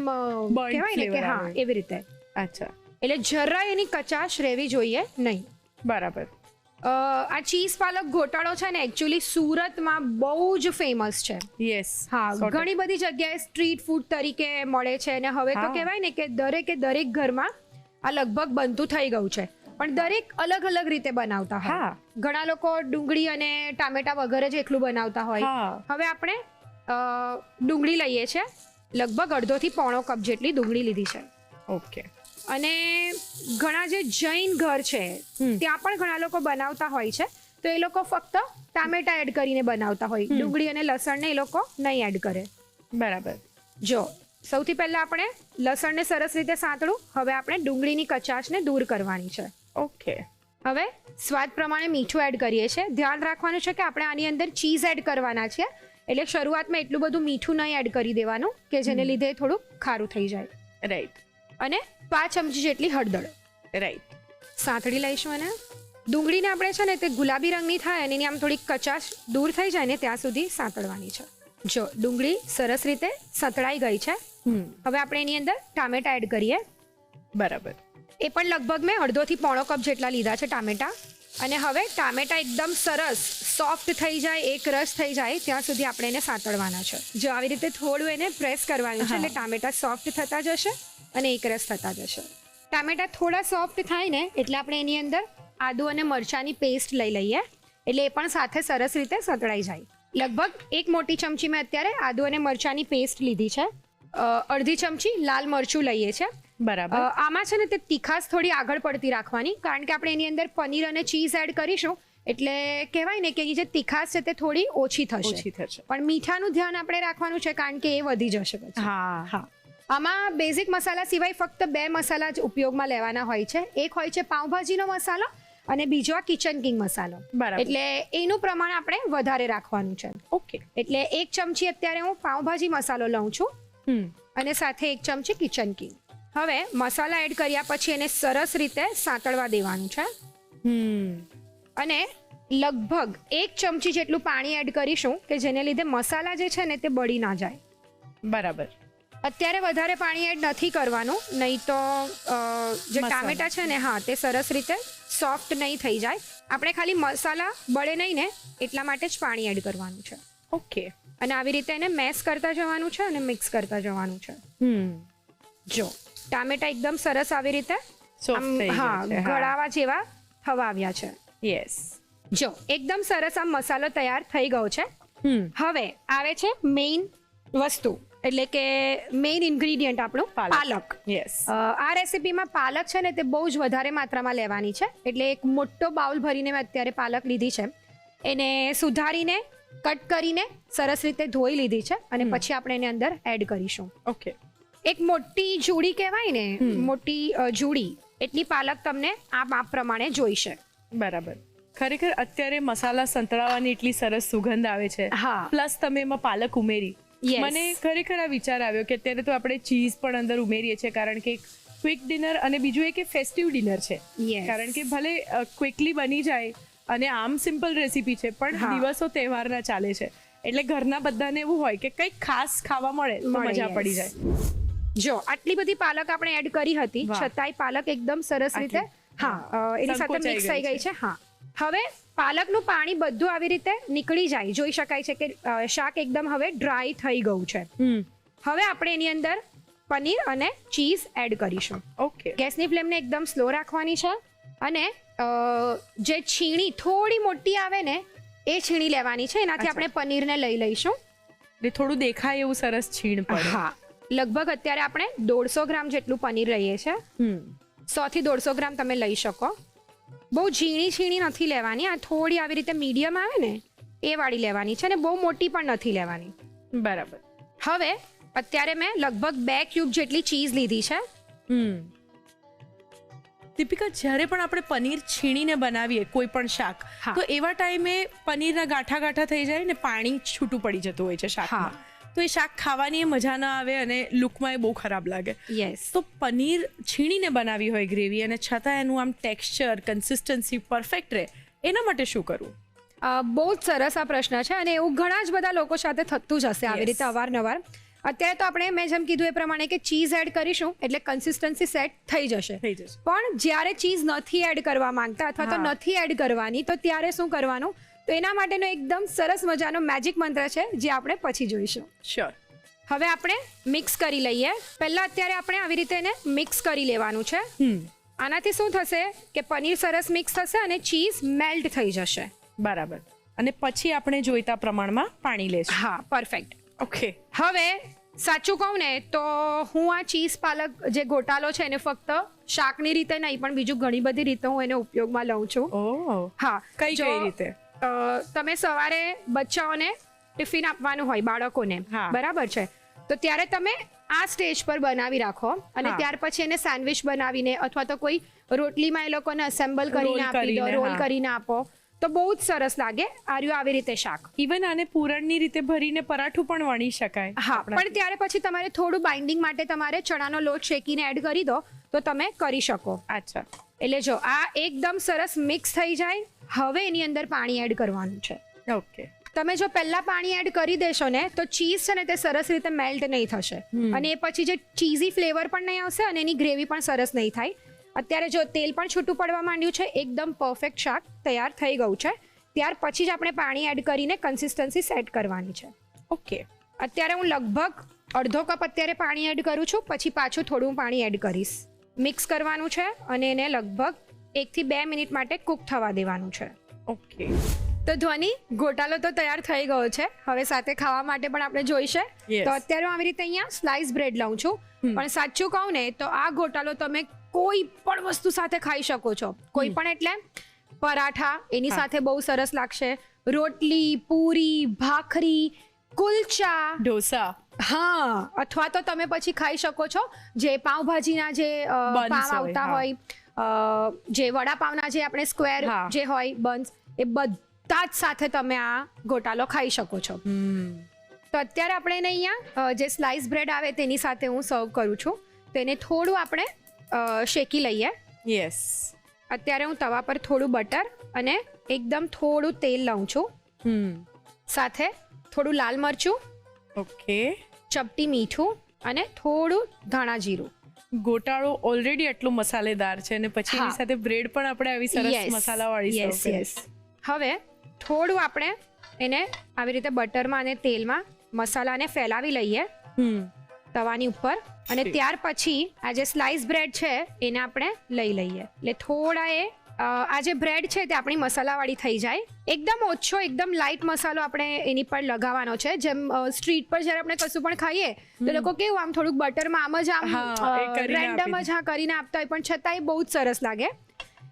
કહેવાય ને કે હા એવી રીતે. અચ્છા. એટલે જરા એની કચાશ રહેવી જોઈએ નહીં. બરાબર. આ ચીઝ પાલક ગોટાળો છે ને એકચ્યુઅલી સુરતમાં બહુ જ ફેમસ છે. યસ. હા, ઘણી બધી જગ્યાએ સ્ટ્રીટ ફૂડ તરીકે મળે છે અને હવે તો કહેવાય ને કે દરેક ઘરમાં આ લગભગ બનતું થઈ ગયું છે, પણ દરેક અલગ અલગ રીતે બનાવતા હોય. ઘણા લોકો ડુંગળી અને ટામેટા વગર જ એકલું બનાવતા હોય. હવે આપણે ડુંગળી લઈએ છીએ, લગભગ અડધો થી પોણો કપ જેટલી ડુંગળી લીધી છે. ઓકે. અને ઘણા જે જૈન ઘર છે ત્યાં પણ ઘણા લોકો બનાવતા હોય છે, તો એ લોકો ફક્ત ટામેટા એડ કરીને બનાવતા હોય, ડુંગળી અને લસણને એ લોકો નહીં એડ કરે. બરાબર. જો સૌથી પહેલા આપણે લસણને સરસ રીતે સાંતળું. હવે આપણે ડુંગળીની કચાશને દૂર કરવાની છે. ઓકે. હવે સ્વાદ પ્રમાણે મીઠું એડ કરીએ છીએ. ધ્યાન રાખવાનું છે કે આપણે આની અંદર ચીઝ એડ કરવાના છે, એટલે શરૂઆતમાં એટલું બધું મીઠું નહીં એડ કરી દેવાનું કે જેને લીધે થોડું ખારું થઈ જાય. રાઈટ. અને 5 ચમચી જેટલી હળદર. રાઈટ. સાંતળી લઈશું. અને ડુંગળીને આપણે છે ને તે ગુલાબી રંગની થાય અને એની આમ થોડીક કચાશ દૂર થઈ જાય ને ત્યાં સુધી સાંતળવાની છે. જો ડુંગળી સરસ રીતે સતળાઈ ગઈ છે. હવે આપણે એની અંદર ટામેટા એડ કરીએ. બરાબર. એ પણ લગભગ મેં અડધો થી પોણો કપ જેટલા લીધા છે ટામેટા. અને હવે ટામેટા એકદમ સરસ સોફ્ટ થઈ જાય, એક રસ થઈ જાય ત્યાં સુધી આપણે એને સાંતળવાના છે. જો આવી રીતે થોડું એને પ્રેસ કરવાનું છે એટલે ટામેટા સોફ્ટ થતા જશે અને એક રસ થતા જશે. ટામેટા થોડા સોફ્ટ થાય ને એટલે આપણે એની અંદર આદુ અને મરચાંની પેસ્ટ લઈ લઈએ, એટલે એ પણ સાથે સરસ રીતે સતળાઈ જાય. લગભગ 1 મોટી ચમચી મેં અત્યારે આદુ અને મરચાંની પેસ્ટ લીધી છે. અડધી ચમચી લાલ મરચું લઈએ છીએ. બરાબર. આમાં છે ને તે તીખાશ થોડી આગળ પડતી રાખવાની, કારણ કે આપણે એની અંદર પનીર અને ચીઝ એડ કરીશું એટલે કહેવાય ને કે એ જે તીખાશ છે તે થોડી ઓછી થશે. પણ મીઠાનું ધ્યાન આપણે રાખવાનું છે કારણ કે એ વધી જશે પછી. હા. આમાં બેઝિક મસાલા સિવાય ફક્ત 2 મસાલા જ ઉપયોગમાં લેવાના હોય છે. એક હોય છે પાઉંભાજીનો મસાલો અને બીજો આ કિચન કિંગ મસાલો. બરાબર. એટલે એનું પ્રમાણ આપણે વધારે રાખવાનું છે. ઓકે. એટલે 1 ચમચી અત્યારે હું પાઉંભાજી મસાલો લઉં છું અને સાથે 1 ચમચી કિચન કિંગ. હવે મસાલા એડ કર્યા પછી એને સરસ રીતે સાંતળવા દેવાનું છે. અને લગભગ 1 ચમચી જેટલું પાણી એડ કરીશું કે જેને લીધે મસાલા જે છે ને તે બળી ના જાય. બરાબર. અત્યારે વધારે પાણી એડ નથી કરવાનું, નહીં તો જે ટામેટા છે ને તે સરસ રીતે સોફ્ટ નહીં થઈ જાય. આપણે ખાલી મસાલા બળે નહીં ને એટલા માટે જ પાણી એડ કરવાનું છે. ઓકે. અને આવી રીતે એને મેશ કરતા જવાનું છે અને મિક્સ કરતા જવાનું છે. જો ટામેટા એકદમ સરસ આવી રીતે ગળાવા જેવા થવા આવ્યા છે. યસ. જો એકદમ સરસ આમ મસાલો તૈયાર થઈ ગયો છે. હવે આવે છે મેઇન વસ્તુ, એટલે કે મેઇન ઇન્ગ્રેડિયન્ટ આપણું પાલક. યસ. આ રેસીપીમાં પાલક છે ને તે બહુ જ વધારે માત્રામાં લેવાની છે, એટલે એક મોટો બાઉલ ભરીને મેં અત્યારે પાલક લીધી છે. એને સુધારીને કટ કરીને સરસ રીતે ધોઈ લીધી છે અને પછી આપણે એની અંદર એડ કરીશું. ઓકે. એક મોટી જુડી કહેવાય ને, મોટી જુડી એટલી પાલક તમને આ માપ પ્રમાણે જોઈશે. બરાબર. ખરેખર અત્યારે મસાલા સંતળાવવાની એટલી સરસ સુગંધ આવે છે. પ્લસ તમે એમાં પાલક ઉમેરી, મને ખરેખર આ વિચાર આવ્યો કે અત્યારે તો આપણે ચીઝ પણ અંદર ઉમેરીએ છીએ કારણ કે ક્વિક ડિનર અને બીજું એક ફેસ્ટિવ ડિનર છે. કારણ કે ભલે ક્વિકલી બની જાય અને આમ સિમ્પલ રેસીપી છે પણ દિવસો તહેવારના ચાલે છે એટલે ઘરના બધાને એવું હોય કે કંઈક ખાસ ખાવા મળે તો મજા પડી જાય. જો આટલી બધી પાલક આપણે એડ કરી હતી છતાંય પાલક એકદમ સરસ રીતે એની સાથે મિક્સ થઈ ગઈ છે. હવે પાલકનું પાણી બધું આવી રીતે નીકળી જાય, જોઈ શકાય છે કે શાક એકદમ હવે ડ્રાય થઈ ગયું છે. હવે આપણે એની અંદર પનીર અને ચીઝ એડ કરીશું. ઓકે. ગેસની ફ્લેમને એકદમ સ્લો રાખવાની છે અને જે છીણી થોડી મોટી આવે ને એ છીણી લેવાની છે, એનાથી આપણે પનીરને લઈ લઈશું. થોડું દેખાય એવું સરસ છીણ પડે. લગભગ અત્યારે આપણે 150 ગ્રામ જેટલું પનીર લઈએ છીએ. 100 થી 150 ગ્રામ તમે લઈ શકો. બહુ ઝીણી નથી લેવાની, આ થોડી આવી રીતે મીડિયમ આવે ને એ વાળી લેવાની છે અને બહુ મોટી પણ નથી લેવાની. બરાબર. હવે અત્યારે મેં લગભગ 2 ક્યુબ જેટલી ચીઝ લીધી છે. દીપિકા, જ્યારે પણ આપણે પનીર છીણીને બનાવીએ કોઈ પણ શાક તો એવા ટાઈમે પનીરના ગાંઠા ગાંઠા થઈ જાય ને પાણી છૂટું પડી જતું હોય છે શાકમાં, તો એ શાક ખાવાની મજા ના આવે અને લુકમાં એ બહુ ખરાબ લાગે. તો પનીર છીણીને બનાવી હોય ગ્રેવી અને છતાં એનું આમ ટેક્સચર કન્સિસ્ટન્સી પરફેક્ટ રહે, એના માટે શું કરવું? બહુ જ સરસ આ પ્રશ્ન છે અને એવું ઘણા જ બધા લોકો સાથે થતું જ હશે આવી રીતે અવારનવાર. અત્યારે તો આપણે મેં જેમ કીધું એ પ્રમાણે કે ચીઝ એડ કરીશું એટલે કન્સિસ્ટન્સી સેટ થઈ જશે. થઈ જશે. પણ જ્યારે ચીઝ નથી એડ કરવા માંગતા અથવા તો હા. નથી એડ કરવાની તો ત્યારે શું કરવાનું, તો એના માટેનો એકદમ સરસ મજાનો મેજિક મંત્ર છે જે આપણે પછી જોઈશું. શ્યોર. હવે આપણે મિક્સ કરી લઈએ. પહેલા અત્યારે આપણે આવી રીતે એને મિક્સ કરી લેવાનું છે. આનાથી શું થશે કે પનીર સરસ મિક્સ થશે અને ચીઝ મેલ્ટ થઈ જશે. બરાબર. અને પછી આપણે જોઈતા પ્રમાણમાં પાણી લેશું. હા, પરફેક્ટ. ઓકે. હવે સાચું કહું ને તો હું આ ચીઝ પાલક જે ગોટાલો છે એને ફક્ત શાકની રીતે નહીં પણ બીજું ઘણી બધી રીતે હું એને ઉપયોગમાં લઉં છું. ઓહ. હા, કઈ જો, કઈ રીતે? તમે સવારે બચ્ચાઓને ટિફિન આપવાનું હોય બાળકોને, હા. બરાબર છે, તો ત્યારે તમે આ સ્ટેજ પર બનાવી રાખો અને હા. ત્યાર પછી એને સેન્ડવિચ બનાવીને અથવા તો કોઈ રોટલીમાં એ લોકોને અસેમ્બલ કરીને Roll આપી દો, કરીને, રોલ હા. કરીને આપો તો બહુ જ સરસ લાગે. આર્યું આવી રીતે શાક. ઇવન આને પૂરણની રીતે ભરીને પરાઠું પણ વણી શકાય. હા, આપણા- પણ ત્યારે પછી તમારે થોડું બાઇન્ડિંગ માટે તમારે ચણાનો લોટ શેકીને એડ કરી દો તો તમે કરી શકો. અચ્છા. એટલે જો આ એકદમ સરસ મિક્સ થઈ જાય. હવે એની અંદર પાણી એડ કરવાનું છે. ઓકે. તમે જો પહેલા પાણી એડ કરી દેશો ને તો ચીઝ છે ને તે સરસ રીતે મેલ્ટ નહીં થશે અને એ પછી જે ચીઝી ફ્લેવર પણ નહીં આવશે અને એની ગ્રેવી પણ સરસ નહીં થાય. અત્યારે જો તેલ પણ છૂટું પડવા માંડ્યું છે, એકદમ પરફેક્ટ શાક તૈયાર થઈ ગયું છે. ત્યાર પછી જ આપણે પાણી એડ કરીને કન્સિસ્ટન્સી સેટ કરવાની છે. ઓકે. અત્યારે હું લગભગ અડધો કપ અત્યારે પાણી એડ કરું છું, પછી પાછું થોડું પાણી એડ કરીશ. મિક્સ કરવાનું છે અને એને લગભગ 1 થી 2 મિનિટ માટે કૂક થવા દેવાનું છે. ઓકે. તો ધ્વનિ, ગોટાલો તો તૈયાર થઈ ગયો છે. હવે સાથે ખાવા માટે પણ આપણે જોઈશે. Yes. તો અત્યારે હું આવી રીતે અહીંયા સ્લાઇસ બ્રેડ લઉં છું. પણ સાચું કહું ને તો આ ગોટાલો તમે કોઈ પણ વસ્તુ સાથે ખાઈ શકો છો. કોઈ પણ એટલે પરાઠા એની હા. સાથે બહુ સરસ લાગશે, રોટલી, પૂરી, ભાખરી, કુલચા, ઢોસા. હા, અથવા તો તમે પછી ખાઈ શકો છો જે પાવભાજીના જે Buns પાવ હોય, આવતા હા. હોય, જે વડાપાવના જે આપણે સ્ક્વેર હા. જે હોય બન્સ, એ બધા જ સાથે તમે આ ગોટાલો ખાઈ શકો છો. તો અત્યારે આપણે એને અહીંયા જે સ્લાઇસ બ્રેડ આવે તેની સાથે હું સર્વ કરું છું. તો એને થોડું આપણે શેકી લઈએ. યસ. અત્યારે હું તવા પર થોડું બટર અને એકદમ થોડું તેલ લઉં છું. સાથે થોડું લાલ મરચું, ઓકે. ચપટી મીઠું અને થોડું ધાણા જીરું. ગોટાળો ઓલરેડી એટલો મસાલેદાર છે અને પછી એની હા. સાથે બ્રેડ પણ આપણે આવી સરસ Yes. મસાલાવાળી Yes, serve કરીએ. yes. હવે થોડું આપણે એને આવી રીતે બટરમાં અને તેલમાં મસાલાને ફેલાવી લઈએ તવાની ઉપર અને ઠીક. ત્યાર પછી આ જે સ્લાઇસ બ્રેડ છે એને આપણે લઈ લઈએ. એટલે થોડા આ જે બ્રેડ છે તે આપણી મસાલાવાળી થઈ જાય. એકદમ ઓછો, એકદમ લાઇટ મસાલો આપણે એની પર લગાવવાનો છે. જેમ સ્ટ્રીટ પર જ્યારે આપણે કશું પણ ખાઈએ તો લોકો કેવું આમ થોડુંક બટરમાં આમ જ હા, એ આમ કરીને રેન્ડમ આપી જ હા કરીને આપતા હોય પણ છતાંય બહુ જ સરસ લાગે.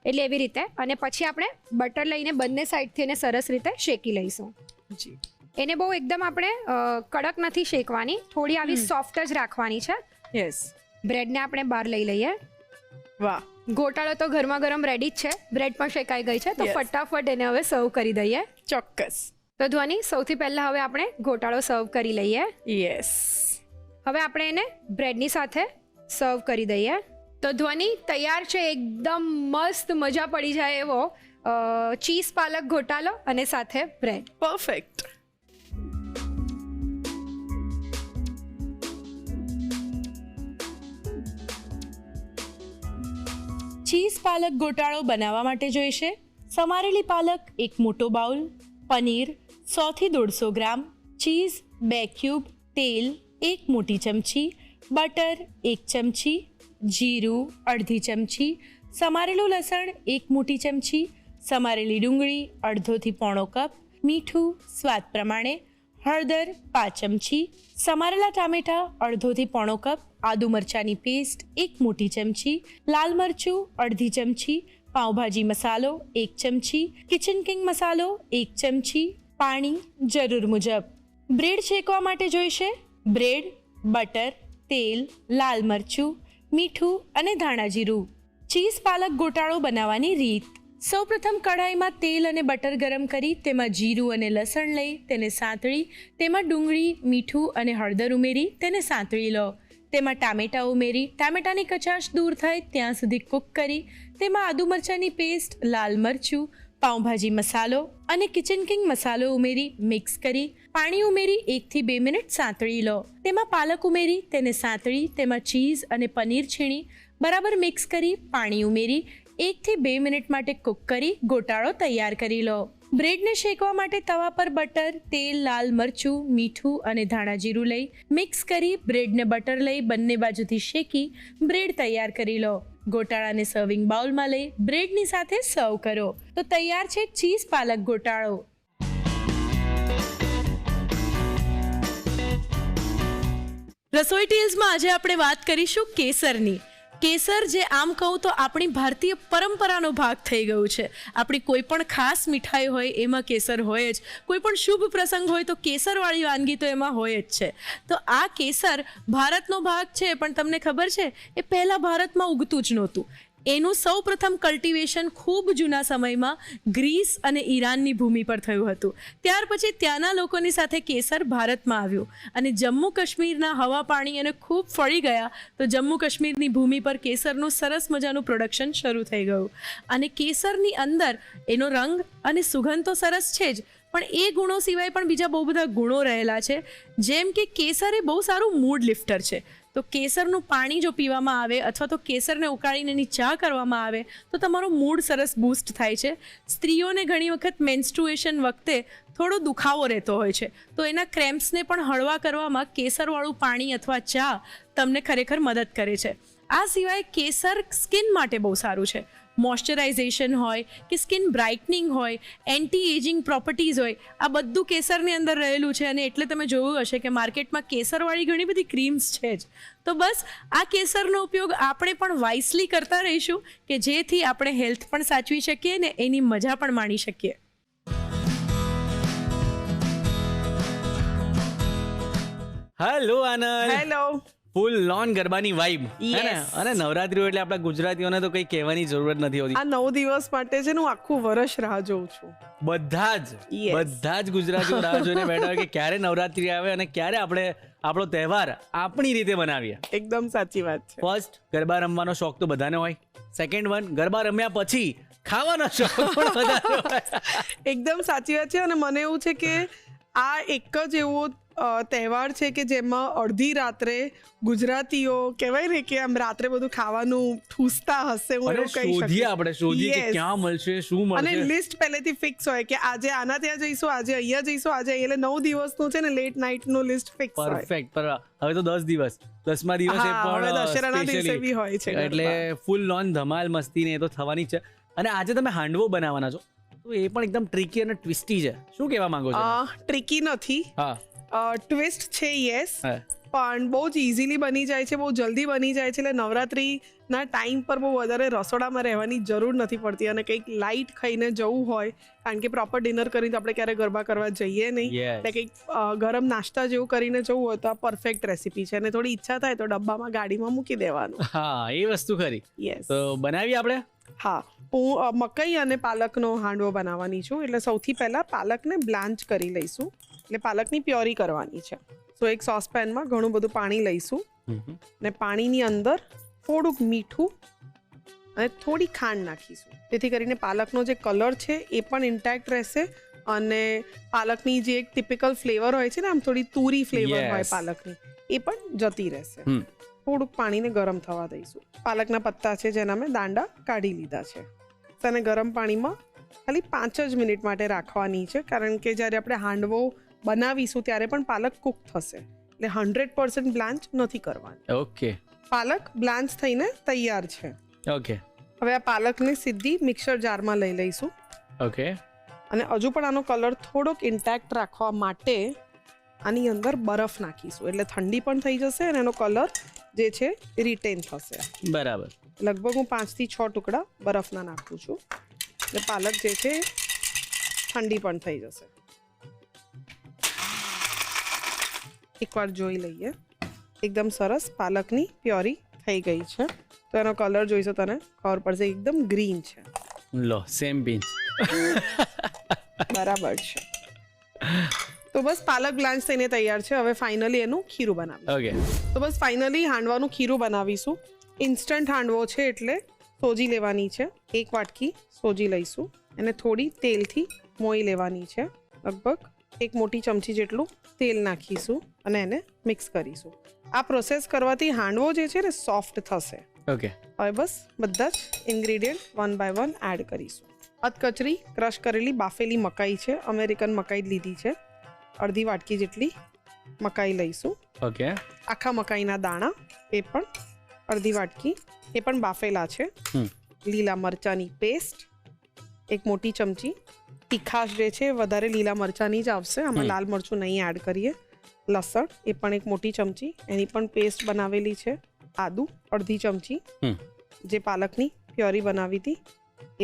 એટલે એવી રીતે અને પછી આપણે બટર લઈને બંને સાઈડથી એને સરસ રીતે શેકી લઈશું. જી. એને બહુ એકદમ આપણે કડક નથી શેકવાની, થોડી આવી સોફ્ટ જ રાખવાની છે. યસ. બ્રેડને આપણે બહાર લઈ લઈએ. વાહ. ગોટાળો તો ગરમા ગરમ રેડી જ છે, બ્રેડ પણ શેકાઈ ગઈ છે, તો Yes. ફટાફટ એને હવે સર્વ કરી દઈએ. ચોક્કસ. તો ધ્વનિ, સૌથી પહેલા હવે આપણે ગોટાળો સર્વ કરી લઈએ. યસ. હવે આપણે એને બ્રેડની સાથે સર્વ કરી દઈએ. તો ધ્વનિ, તૈયાર છે એકદમ મસ્ત મજા પડી જાય એવો ચીઝ પાલક ગોટાલો અને સાથે બ્રેડ. પરફેક્ટ. ચીઝ પાલક ગોટાળો બનાવવા માટે જોઈશે સમારેલી પાલક 1 મોટો બાઉલ, પનીર 100 થી 150 ગ્રામ, ચીઝ 2 ક્યુબ, તેલ 1 મોટી ચમચી, બટર 1 ચમચી, જીરું અડધી ચમચી, સમારેલું લસણ 1 મોટી ચમચી, સમારેલી ડુંગળી અડધો થી પોણો કપ, મીઠું સ્વાદ પ્રમાણે, હળદર 5 ચમચી, સમારેલા ટામેટા અડધો થી પોણો કપ, આદુ મરચાની પેસ્ટ 1 મોટી ચમચી, લાલ મરચું અડધી ચમચી, પાવભાજી મસાલો 1 ચમચી, કિચન કિંગ મસાલો 1 ચમચી, પાણી જરૂર મુજબ. બ્રેડ શેકવા માટે જોઈશે બ્રેડ, બટર, તેલ, લાલ મરચું, મીઠું અને ધાણા જીરું. ચીઝ પાલક ગોટાળો બનાવવાની રીત. સૌપ્રથમ કઢાઈમાં તેલ અને બટર ગરમ કરી તેમાં જીરું અને લસણ લઈ તેને સાંતળી, તેમાં ડુંગળી, મીઠું અને હળદર ઉમેરી તેને સાંતળી લો. તેમાં ટામેટા ઉમેરી ટામેટાની કચાશ દૂર થાય ત્યાં સુધી કૂક કરી તેમાં આદુ મરચાંની પેસ્ટ, લાલ મરચું, પાઉંભાજી મસાલો અને કિચન કિંગ મસાલો ઉમેરી મિક્સ કરી પાણી ઉમેરી 1 થી 2 મિનિટ સાંતળી લો. તેમાં પાલક ઉમેરી તેને સાંતળી તેમાં ચીઝ અને પનીર છીણી બરાબર મિક્સ કરી પાણી ઉમેરી 1 થી 2 મિનિટ માટે કૂક કરી ગોટાળો તૈયાર કરી લો. બ્રેડને શેકવા માટે તવા પર બટર, તેલ, લાલ મરચું, મીઠું અને ધાણા જીરું લઈ મિક્સ કરી બ્રેડને બટર લઈ બંને બાજુથી શેકી બ્રેડ તૈયાર કરી લો. ગોટાળાને સર્વિંગ બાઉલમાં લઈ બ્રેડની સાથે સર્વ કરો. તો તૈયાર છે ચીઝ પાલક ગોટાળો. રસોઈ ટીલ્સમાં આજે આપણે વાત કરીશું કેસરની. કેસર જે આમ કહું તો આપણી ભારતીય પરંપરાનો ભાગ થઈ ગયું છે. આપણી કોઈ પણ ખાસ મીઠાઈ હોય એમાં કેસર હોય જ, કોઈ પણ શુભ પ્રસંગ હોય તો કેસરવાળી વાનગી તો એમાં હોય જ છે. તો આ કેસર ભારતનો ભાગ છે, પણ તમને ખબર છે એ પહેલાં ભારતમાં ઉગતું જ નહોતું. એનું સૌ પ્રથમ કલ્ટિવેશન ખૂબ જૂના સમયમાં ગ્રીસ અને ઈરાનની ભૂમિ પર થયું હતું. ત્યાર પછી ત્યાંના લોકોની સાથે કેસર ભારતમાં આવ્યું અને જમ્મુ કાશ્મીરના હવા પાણી એને ખૂબ ફળી ગયા તો જમ્મુ કાશ્મીરની ભૂમિ પર કેસરનું સરસ મજાનું પ્રોડક્શન શરૂ થઈ ગયું. અને કેસરની અંદર એનો રંગ અને સુગંધ તો સરસ છે જ, પણ એ ગુણો સિવાય પણ બીજા બહુ બધા ગુણો રહેલા છે. જેમ કે કેસર એ બહુ સારું મૂડ લિફ્ટર છે. તો કેસરનું પાણી જો પીવામાં આવે અથવા તો કેસરને ઉકાળીને એની ચા કરવામાં આવે તો તમારો મૂડ સરસ બૂસ્ટ થાય છે. સ્ત્રીઓને ઘણી વખત મેન્સ્ટ્રુએશન વખતે થોડો દુખાવો રહેતો હોય છે, તો એના ક્રેમ્પ્સને પણ હળવા કરવામાં કેસરવાળું પાણી અથવા ચા તમને ખરેખર મદદ કરે છે. આ સિવાય કેસર સ્કિન માટે બહુ સારું છે. મોઇશ્ચરાઇઝેશન હોય કે સ્કિન બ્રાઇટનિંગ હોય, એન્ટી એજિંગ પ્રોપર્ટીઝ હોય, આ બધું કેસરની અંદર રહેલું છે. અને એટલે તમે જોયું હશે કે માર્કેટમાં કેસરવાળી ઘણી બધી ક્રીમ્સ છે જ. તો બસ આ કેસરનો ઉપયોગ આપણે પણ વાઇસલી કરતા રહીશું કે જેથી આપણે હેલ્થ પણ સાચવી શકીએ ને એની મજા પણ માણી શકીએ. હેલો આનંદ. હેલો. ફૂલ લોન ગરબાની વાઇબ હે ને, અને નવરાત્રીઓ એટલે આપણા ગુજરાતીઓને તો કંઈ કહેવાની જરૂરત નથી હોતી. આ 9 દિવસ માટે છે ને હું આખું વર્ષ રાહ જોઉં છું. બધા જ ગુજરાતીઓ રાહ જોઈને બેઠા હોય કે ક્યારે નવરાત્રી આવે અને ક્યારે આપણે આપણો તહેવાર આપણી રીતે બનાવીએ. એકદમ સાચી વાત છે. ફર્સ્ટ, ગરબા રમવાનો શોખ તો બધાને હોય. સેકન્ડ વન, ગરબા રમ્યા પછી ખાવાનો શોખ પણ બધાને હોય. એકદમ સાચી વાત છે. અને મને એવું છે કે આ એક જ એવો તહેવાર છે કે જેમાં અડધી રાત્રે ગુજરાતીઓ કહેવાય ને કે આમ રાત્રે બધું ખાવાનું ઠૂસતા હશે. હું એવું કહી શકું. આપણે શોધીએ કે ક્યાં મળશે, શું મળશે. અને લિસ્ટ પહેલેથી ફિક્સ હોય કે આજે આના ત્યાં જઈશું, આજે અહીંયા જઈશું, આજે એટલે 9 દિવસનું છે ને લેટ નાઇટ નું લિસ્ટ ફિક્સ હોય. પરફેક્ટ. હવે તો 10 દિવસ, 10મા દિવસે પણ દશેરાના દિવસે બી હોય છે. એટલે ફૂલ લોન ધમાલ મસ્તી ને એ તો થવાની જ છે. અને આજે તમે હાંડવો બનાવવાના છો તો એ પણ એકદમ ટ્રિકી અને ટ્વિસ્ટી છે. શું કહેવા માંગો છો? ટ્રિકી નથી, હા, ટ્વિસ્ટ છે યસ, પણ બહુ જ ઇઝીલી બની જાય છે, બહુ જલ્દી બની જાય છે. એટલે નવરાત્રીના ટાઈમ પર બહુ વધારે રસોડામાં રહેવાની જરૂર નથી પડતી. અને કંઈક લાઇટ ખાઈને જવું હોય, કારણ કે પ્રોપર ડિનર કરીને તો આપણે ક્યારે ગરબા કરવા જઈએ નહીં, એટલે કંઈક ગરમ નાસ્તા જેવું કરીને જવું હોય તો આ પરફેક્ટ રેસીપી છે. અને થોડી ઈચ્છા થાય તો ડબ્બામાં ગાડીમાં મૂકી દેવાનું. હા, એ વસ્તુ ખરી. યસ. તો બનાવીએ આપણે. હા, હું મકઈ અને પાલકનો હાંડવો બનાવવાની છું. એટલે સૌથી પહેલાં પાલકને બ્લાન્ચ કરી લઈશું. એટલે પાલકની પ્યોરી કરવાની છે. તો એક સોસપેનમાં ઘણું બધું પાણી લઈશું અને પાણીની અંદર થોડુંક મીઠું અને થોડી ખાંડ નાખીશું, જેથી કરીને પાલકનો જે કલર છે એ પણ ઇન્ટેક્ટ રહેશે અને પાલકની જે એક ટિપિકલ ફ્લેવર હોય છે ને, આમ થોડી તુરી ફ્લેવર હોય પાલકની, એ પણ જતી રહેશે. થોડુંક પાણીને ગરમ થવા દઈશું. પાલકના પત્તા છે જેના મેં દાંડા કાઢી લીધા છે. તેને ગરમ પાણીમાં ખાલી 5 જ મિનિટ માટે રાખવાની છે, કારણ કે જ્યારે આપણે હાંડવો બનાવીશું ત્યારે પણ પાલક કુક થશે. એટલે 100% બ્લાન્ચ નથી કરવાની. ઓકે. પાલક બ્લાન્ચ થઈને તૈયાર છે. ઓકે. હવે આ પાલકને સીધી મિક્સર જારમાં લઈ લઈશું. ઓકે. અને હજુ પણ આનો કલર થોડોક ઇન્ટેક્ટ રાખવા માટે આની અંદર બરફ નાખીશું. એટલે ઠંડી પણ થઈ જશે અને એનો કલર જે છે એ રિટેન થશે. બરાબર. લગભગ હું 5 થી 6 ટુકડા બરફના નાખું છું. એટલે પાલક જે છે ઠંડી પણ થઈ જશે. એકવાર જોઈ લઈએ. એકદમ સરસ પાલકની પ્યોરી થઈ ગઈ છે. તો એનો કલર જોઈશો તને ખબર પડશે, એકદમ ગ્રીન છે. લો, સેમ પિંચ. બરાબર છે. તો બસ પાલક બ્લાન્ચ થઈને તૈયાર છે. હવે ફાઇનલી એનું ખીરું બનાવીશું. ઓકે. તો બસ ફાઇનલી હાંડવાનું ખીરું બનાવીશું. ઇન્સ્ટન્ટ હાંડવો છે એટલે સોજી લેવાની છે. 1 વાટકી સોજી લઈશું. એને થોડી તેલથી મોઈ લેવાની છે. લગભગ એક મોટી ચમચી જેટલું તેલ નાખીશું અને એને મિક્સ કરીશું. આ પ્રોસેસ કરવાથી હાંડવો જે છે ને સોફ્ટ થશે. ઓકે. હવે બસ બધા જ ઇન્ગ્રીડિયન્ટ 1 by 1 એડ કરીશું. અધકચરી ક્રશ કરેલી બાફેલી મકાઈ છે, અમેરિકન મકાઈ લીધી છે. અડધી વાટકી જેટલી મકાઈ લઈશું. ઓકે. આખા મકાઈના દાણા એ પણ અડધી વાટકી, એ પણ બાફેલા છે. લીલા મરચાંની પેસ્ટ એક મોટી ચમચી. તીખાશ જે છે વધારે લીલા મરચાંની જ આવશે, આમાં લાલ મરચું નહીં એડ કરીએ. લસણ એ પણ એક મોટી ચમચી, એની પણ પેસ્ટ બનાવેલી છે. આદુ અડધી ચમચી, જે પાલકની પ્યોરી બનાવી હતી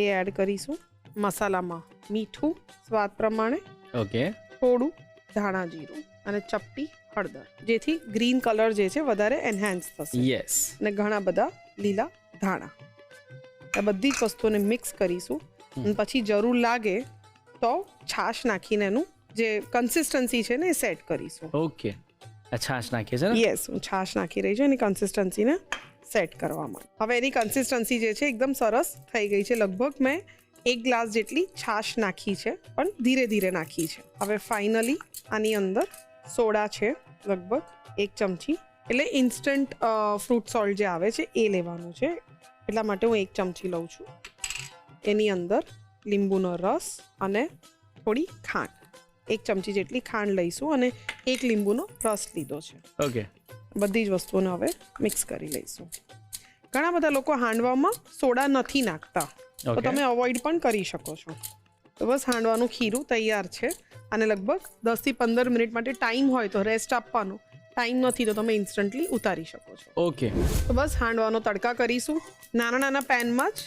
એ એડ કરીશું. મસાલામાં મીઠું સ્વાદ પ્રમાણે, ઓકે, થોડું ધાણા જીરું અને ચપટી હળદર, જેથી ગ્રીન કલર જે છે વધારે એન્હાન્સ થશે. યસ. અને ઘણા બધા લીલા ધાણા. આ બધી જ વસ્તુને મિક્સ કરીશું અને પછી જરૂર લાગે તો છાશ નાખીને એનું જે કન્સિસ્ટન્સી છે ને એ સેટ કરીશું. ઓકે. આ છાશ નાખીએ છે ને? યસ, હું છાશ નાખી રહી છું એની કન્સિસ્ટન્સીને સેટ કરવામાં. હવે એની કન્સિસ્ટન્સી જે છે એકદમ સરસ થઈ ગઈ છે. લગભગ મેં 1 ગ્લાસ જેટલી છાશ નાખી છે, પણ ધીરે ધીરે નાખી છે. હવે ફાઇનલી આની અંદર સોડા છે લગભગ 1 ચમચી, એટલે ઇન્સ્ટન્ટ ફ્રૂટ સોલ્ટ જે આવે છે એ લેવાનું છે, એટલા માટે હું 1 ચમચી લઉં છું. એની અંદર લીંબુનો રસ અને થોડી ખાંડ, 1 ચમચી જેટલી ખાંડ લઈશું અને 1 લીંબુનો રસ લીધો છે. ઓકે. બધી જ વસ્તુઓને હવે મિક્સ કરી લઈશું. ઘણા બધા લોકો હાંડવામાં સોડા નથી નાખતા, તો તમે અવોઇડ પણ કરી શકો છો. તો બસ હાંડવાનું ખીરું તૈયાર છે અને લગભગ 10 થી 15 મિનિટ માટે ટાઈમ હોય તો રેસ્ટ આપવાનો, ટાઈમ નથી તો તમે ઇન્સ્ટન્ટલી ઉતારી શકો છો. ઓકે. તો બસ હાંડવાનો તડકા કરીશું. નાના નાના પેનમાં જ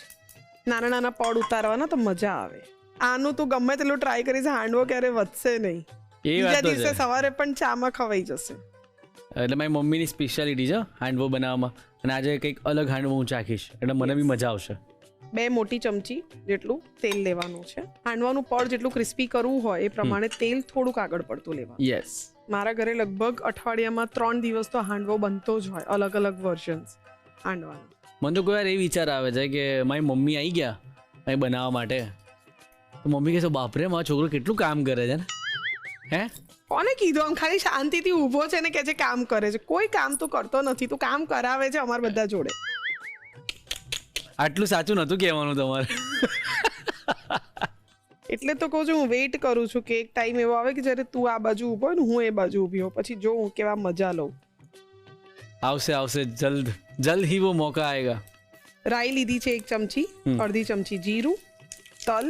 નાના નાના પડ ઉતારવાના તો મજા આવે. આનું તું ગમે તેટલું ટ્રાય કરીશ, હાંડવો ક્યારે વધશે નહીં. બીજા દિવસે સવારે પણ ચામાં ખવાઈ જશે. એટલે મારી મમ્મીની સ્પેશિયાલિટી છે હાંડવો બનાવવામાં, અને આજે કંઈક અલગ હાંડવો હું ચાખીશ, એટલે મને બી મજા આવશે. 2 મોટી ચમચી જેટલું તેલ લેવાનું છે. હાંડવાનું પડ જેટલું ક્રિસ્પી કરવું હોય એ પ્રમાણે તેલ થોડુંક આગળ પડતું લેવાનું. યસ. મારા ઘરે લગભગ અઠવાડિયામાં 3 દિવસ તો હાંડવો બનતો જ હોય, અલગ અલગ વર્ઝન્સ હાંડવાનું. મને તો કોઈ વાર એ વિચાર આવે છે કે મારી મમ્મી આવી ગયા અહીં બનાવવા માટે, તો મમ્મી કહેશે બાપરે મારો છોકરો કેટલું કામ કરે છે ને. હે, કોને કીધું? આમ ખાલી શાંતિથી ઊભો છે ને કે છે કામ કરે છે. કોઈ કામ તો કરતો નથી, તું કામ કરાવે છે અમારા બધા જોડે. આટલું સાચું નહોતું કહેવાનું તમારે. એટલે તો કહું છું, હું વેઇટ કરું છું કે એક ટાઈમ એવો આવે કે જ્યારે તું આ બાજુ ઊભો હોય ને હું એ બાજુ ઊભી હોઉં, પછી જો હું કેવા મજા લઉં. આવશે આવશે, જલ્દ ही वो मौका आएगा. રાઈ લીધી છે 1 ચમચી, અડધી ચમચી જીરું, તલ,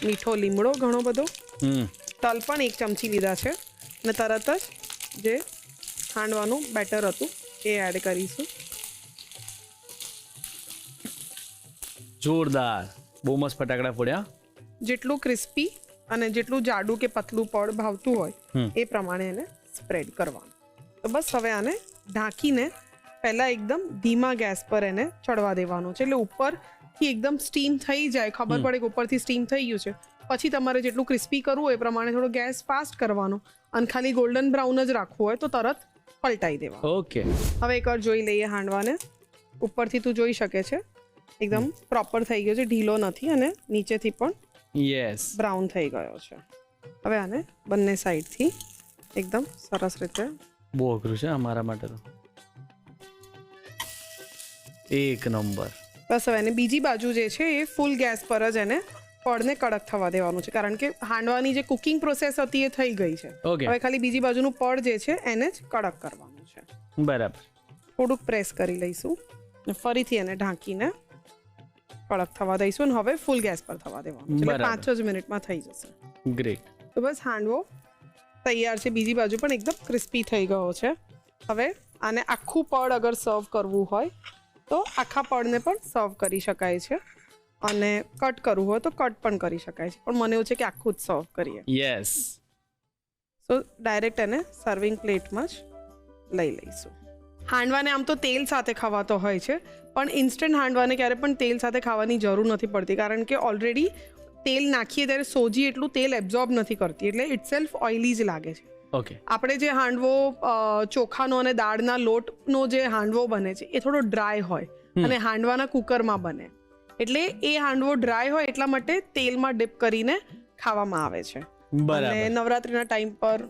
મીઠો લીમડો ઘણો બધો, તલ પણ 1 ચમચી લીધા છે અને તરત જ જે હાંડવાનું બેટર હતું એ એડ કરીશું. જોરદાર, બહુ મસ્ત ફટાકડા ફોડ્યા. જેટલું ક્રિસ્પી અને જેટલું જાડું કે પતલું પડ ભાવતું હોય એ પ્રમાણે એને સ્પ્રેડ કરવાનું. તો બસ હવે આને ઢાંકીને પહેલાં એકદમ ધીમા ગેસ પર એને ચડવા દેવાનું છે, એટલે ઉપરથી એકદમ સ્ટીમ થઈ જાય, ખબર પડે કે ઉપરથી સ્ટીમ થઈ ગયું છે. પછી તમારે જેટલું ક્રિસ્પી કરવું હોય એ પ્રમાણે થોડો ગેસ ફાસ્ટ કરવાનો અને ખાલી ગોલ્ડન બ્રાઉન જ રાખવું હોય તો તરત પલટાઈ દેવાનું. ઓકે. હવે એકવાર જોઈ લઈએ હાંડવાને. ઉપરથી તું જોઈ શકે છે એકદમ પ્રોપર થઈ ગયો છે, ઢીલો નથી અને નીચેથી પણ યસ બ્રાઉન થઈ ગયો છે. હવે આને બંને સાઈડથી એકદમ સરસ રીતે, બહુ અઘરું છે અમારા માટે તો. એક નંબર. બસ હવે એને બીજી બાજુ જે છે એ ફૂલ ગેસ પર જ એને પડને કડક થવા દેવાનું છે, કારણ કે હાંડવાની જે કુકિંગ પ્રોસેસ હતી એ થઈ ગઈ છે. ઓકે. હવે ખાલી બીજી બાજુનું પડ જે છે એને જ કડક કરવાનું છે. બરાબર. થોડુંક પ્રેસ કરી લઈશું અને ફરીથી એને ઢાંકીને કડક થવા દઈશું અને હવે ફૂલ ગેસ પર થવા દેવાનું છે, એટલે 5 જ મિનિટમાં થઈ જશે. ગ્રેટ. તો બસ હાંડવો તૈયાર છે. બીજી બાજુ પણ એકદમ ક્રિસ્પી થઈ ગયો છે. હવે આને આખું પડ અગર સર્વ કરવું હોય તો આખા પડને પણ સર્વ કરી શકાય છે અને કટ કરવું હોય તો કટ પણ કરી શકાય છે, પણ મને એવું છે કે આખું જ સર્વ કરીએ. યસ. સો ડાયરેક્ટ એને સર્વિંગ પ્લેટમાં જ લઈ લઈશું. હાંડવાને આમ તો તેલ સાથે ખવાતો હોય છે, પણ ઇન્સ્ટન્ટ હાંડવાને ક્યારે પણ તેલ સાથે ખાવાની જરૂર નથી પડતી, કારણ કે ઓલરેડી તેલ નાખીએ ત્યારે સોજી એટલું તેલ એબ્ઝોર્બ નથી કરતી, એટલે ઇટસેલ્ફ ઓઇલી જ લાગે છે. ઓકે. આપણે જે હાંડવો ચોખાનો અને દાળના લોટનો જે હાંડવો બને છે એ થોડો ડ્રાય હોય અને હાંડવાના કુકરમાં બને, એટલે એ હાંડવો ડ્રાય હોય એટલા માટે તેલમાં ડીપ કરીને ખાવામાં આવે છે. બરાબર. અને નવરાત્રીના ટાઈમ પર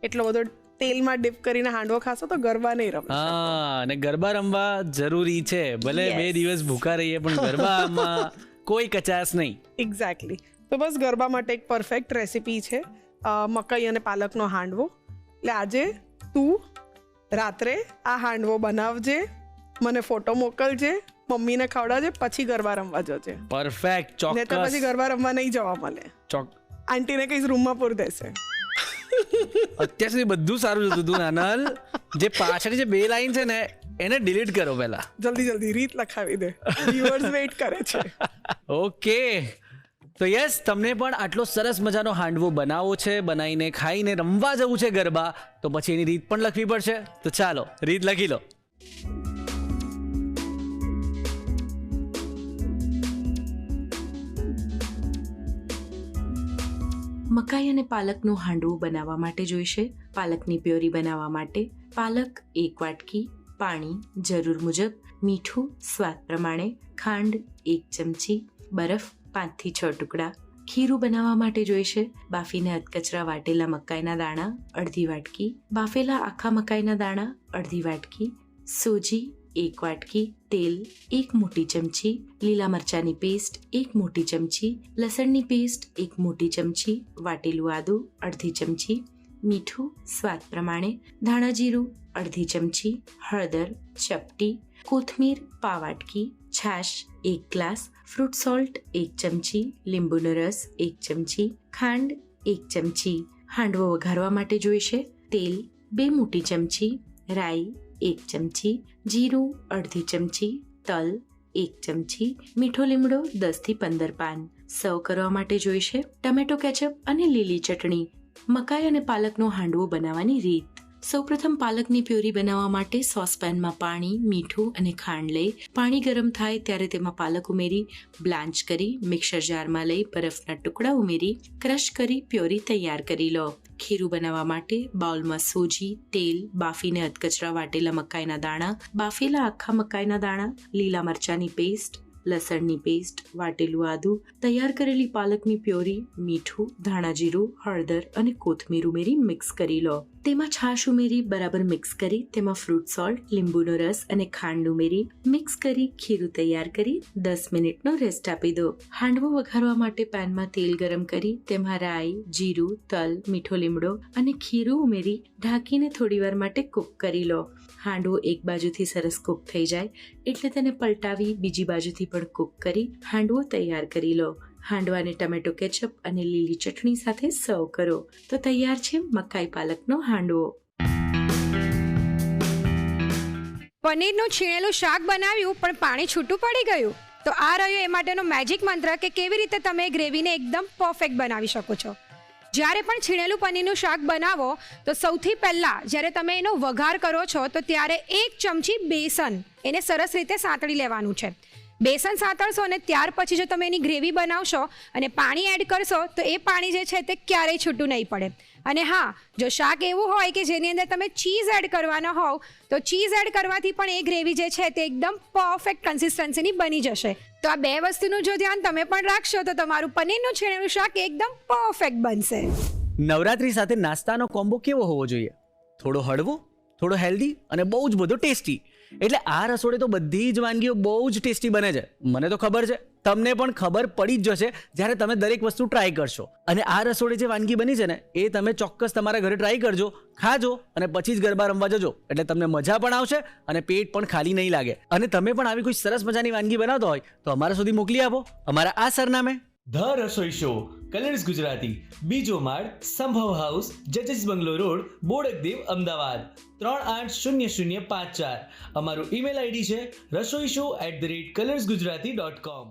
એટલો બધો તેલમાં ડીપ કરીને હાંડવો ખાશો તો ગરબા નહીં રમે. હા, અને ગરબા રમવા જરૂરી છે. ભલે Yes. 2 દિવસ ભૂખા રહીએ પણ ગરબામાં કોઈ કચાશ નહીં. એક્ઝેક્ટલી. તો બસ ગરબા માટે એક પરફેક્ટ રેસીપી છે મકાઈ અને પાલકનો હાંડવો. એટલે આજે તું રાત્રે આ હાંડવો બનાવજે, મને ફોટો મોકલજે, મમ્મીને ખવડાવજે, પછી ગરબા રમવા જજે. પરફેક્ટ, ને તો પછી ચોક્કસ. ગરબા રમવા નહીં જવા મળે. આંટીને કઈ રૂમમાં પૂર દેશે. અત્યાર સુધી બધું સારું જતું હતું નાનલ. જે પાછળ જે 2 લાઈન છે ને એને ડિલીટ કરો પહેલા. જલ્દી રીત લખાવી દે, વ્યુઅર્સ વેઇટ કરે છે. ઓકે, તો યસ, તમને પણ આટલો સરસ મજાનો હાંડવો બનાવવો છે, બનાવીને ખાઈને રમવા જવું છે ગરબા, તો પછી એની રીત પણ લખવી પડશે. તો ચાલો રીત લખી લો. મકાઈ અને પાલકનું હાંડવું બનાવવા માટે જોઈશે પાલકની પ્યોરી બનાવવા માટે પાલક 1 વાટકી, પાણી જરૂર મુજબ, મીઠું સ્વાદ પ્રમાણે, ખાંડ 1 ચમચી, બરફ 5 થી 6 ટુકડા. ખીરું બનાવવા માટે જોઈશે બાફીને અધકચરા વાટેલા મકાઈના દાણા અડધી વાટકી, બાફેલા આખા મકાઈના દાણા અડધી વાટકી, સોજી 1 વાટકી, તેલ 1 મોટી ચમચી, લીલા મરચાની પેસ્ટ 1 મોટી ચમચી, લસણની પેસ્ટ 1 મોટી ચમચી, વાટેલું આદું અડધી ચમચી, મીઠું સ્વાદ પ્રમાણે, ધાણા જીરું અડધી ચમચી, હળદર ચપટી, કોથમીર પાવ વાટકી, છાશ 1 ગ્લાસ, ફ્રૂટ સોલ્ટ 1 ચમચી, લીંબુનો રસ 1 ચમચી, ખાંડ 1 ચમચી. હાંડવો વઘારવા માટે જોઈશે તેલ 2 મોટી ચમચી, રાઈ 1 ચમચી, જીરું અડધી ચમચી, તલ 1 ચમચી, મીઠો લીમડો 10 થી 15 પાન. સર્વ કરવા માટે જોઈશે ટમેટો કેચઅપ અને લીલી ચટણી. મકાઈ અને પાલકનો હાંડવો બનાવવાની રીત. સૌપ્રથમ પાલકની પ્યોરી બનાવવા માટે સોસપેનમાં પાણી, મીઠું અને ખાંડ લઈ પાણી ગરમ થાય ત્યારે તેમાં પાલક ઉમેરી બ્લાન્ચ કરી મિક્સર જારમાં લઈ બરફના ટુકડા ઉમેરી ક્રશ કરી પ્યોરી તૈયાર કરી લો. ખીરું બનાવવા માટે બાઉલમાં સોજી, તેલ, બાફીને અધકચરા વાટેલા મકાઈના દાણા, બાફેલા આખા મકાઈના દાણા, લીલા મરચાની પેસ્ટ, લસણની પેસ્ટ, વાટેલું આદું, તૈયાર કરેલી પાલકની પ્યોરી, મીઠું, ધાણા જીરું, હળદર અને કોથમીર ઉમેરી મિક્સ કરી લો. તેમાં છાશ ઉમેરી બરાબર મિક્સ કરી તેમાં ફ્રૂટ સોલ્ટ, લીંબુનો રસ અને ખાંડ ઉમેરી મિક્સ કરી ખીરું તૈયાર કરી 10 મિનિટનો રેસ્ટ આપી દો. હાંડવો વઘારવા માટે પેનમાં તેલ ગરમ કરી તેમાં રાઈ, જીરું, તલ, મીઠો લીમડો અને ખીરું ઉમેરી ઢાંકીને થોડીવાર માટે કૂક કરી લો. હાંડવો એક બાજુથી સરસ કૂક થઈ જાય એટલે તેને પલટાવી બીજી બાજુથી પણ કૂક કરી હાંડવો તૈયાર કરી લો. હાંડવાને ટમેટો કેચઅપ અને લીલી ચટણી સાથે સર્વ કરો. તો તૈયાર છે મકાઈ પાલકનો હાંડવો. પનીરનું છીણેલું શાક બનાવ્યું પણ પાણી છૂટું પડી ગયું, તો આ રહ્યો એ માટેનો મેજિક મંત્ર કે કેવી રીતે તમે ગ્રેવીને એકદમ પરફેક્ટ બનાવી શકો છો. જ્યારે પણ છીણેલું પનીરનું શાક બનાવો તો સૌથી પહેલાં જ્યારે તમે એનો વઘાર કરો છો તો ત્યારે 1 ચમચી બેસન એને સરસ રીતે સાંતળી લેવાનું છે. બેસન સાંતળશો અને ત્યાર પછી જો તમે એની ગ્રેવી બનાવશો અને પાણી એડ કરશો તો એ પાણી જે છે તે ક્યારેય છૂટું નહીં પડે. અને હા, જો શાક એવું હોય કે જેની અંદર તમે ચીઝ એડ કરવાના હોવ તો ચીઝ એડ કરવાથી પણ એ ગ્રેવી જે છે તે એકદમ પરફેક્ટ કન્સિસ્ટન્સીની બની જશે. તો આ 2 વસ્તુનું જો ધ્યાન તમે પણ રાખશો તો તમારું પનીરનું છીણેલું શાક એકદમ પરફેક્ટ બનશે. નવરાત્રી સાથે નાસ્તાનો કોમ્બો કેવો હોવો જોઈએ? થોડો હળવો, થોડો હેલ્ધી અને બહુ જ બધો ટેસ્ટી. એટલે આ રસોડે તો બધી જ વાનગીઓ બહુ જ ટેસ્ટી બને છે. મને તો ખબર છે, તમને પણ ખબર પડી જ જશે જ્યારે તમે દરેક વસ્તુ ટ્રાય કરશો. અને આ રસોડે જે વાનગી બની છે ને એ તમે ચોક્કસ તમારા ઘરે ટ્રાય કરજો, ખાજો અને પછી જ ગરબા રમવા જજો. એટલે તમને મજા પણ આવશે અને પેટ પણ ખાલી નહીં લાગે. અને તમે પણ આવી કોઈ સરસ મજાની વાનગી બનાવતા હોય તો અમારા સુધી મોકલી આપો અમારા આ સરનામે. ધ રસોઈ શો, કલર્સ ગુજરાતી, બીજો માળ, સંભવ હાઉસ, જજીસ બંગલો રોડ, બોડકદેવ, અમદાવાદ 380054. અમારું ઈમેલ આઈડી છે rasoishow@colorsgujarati.com.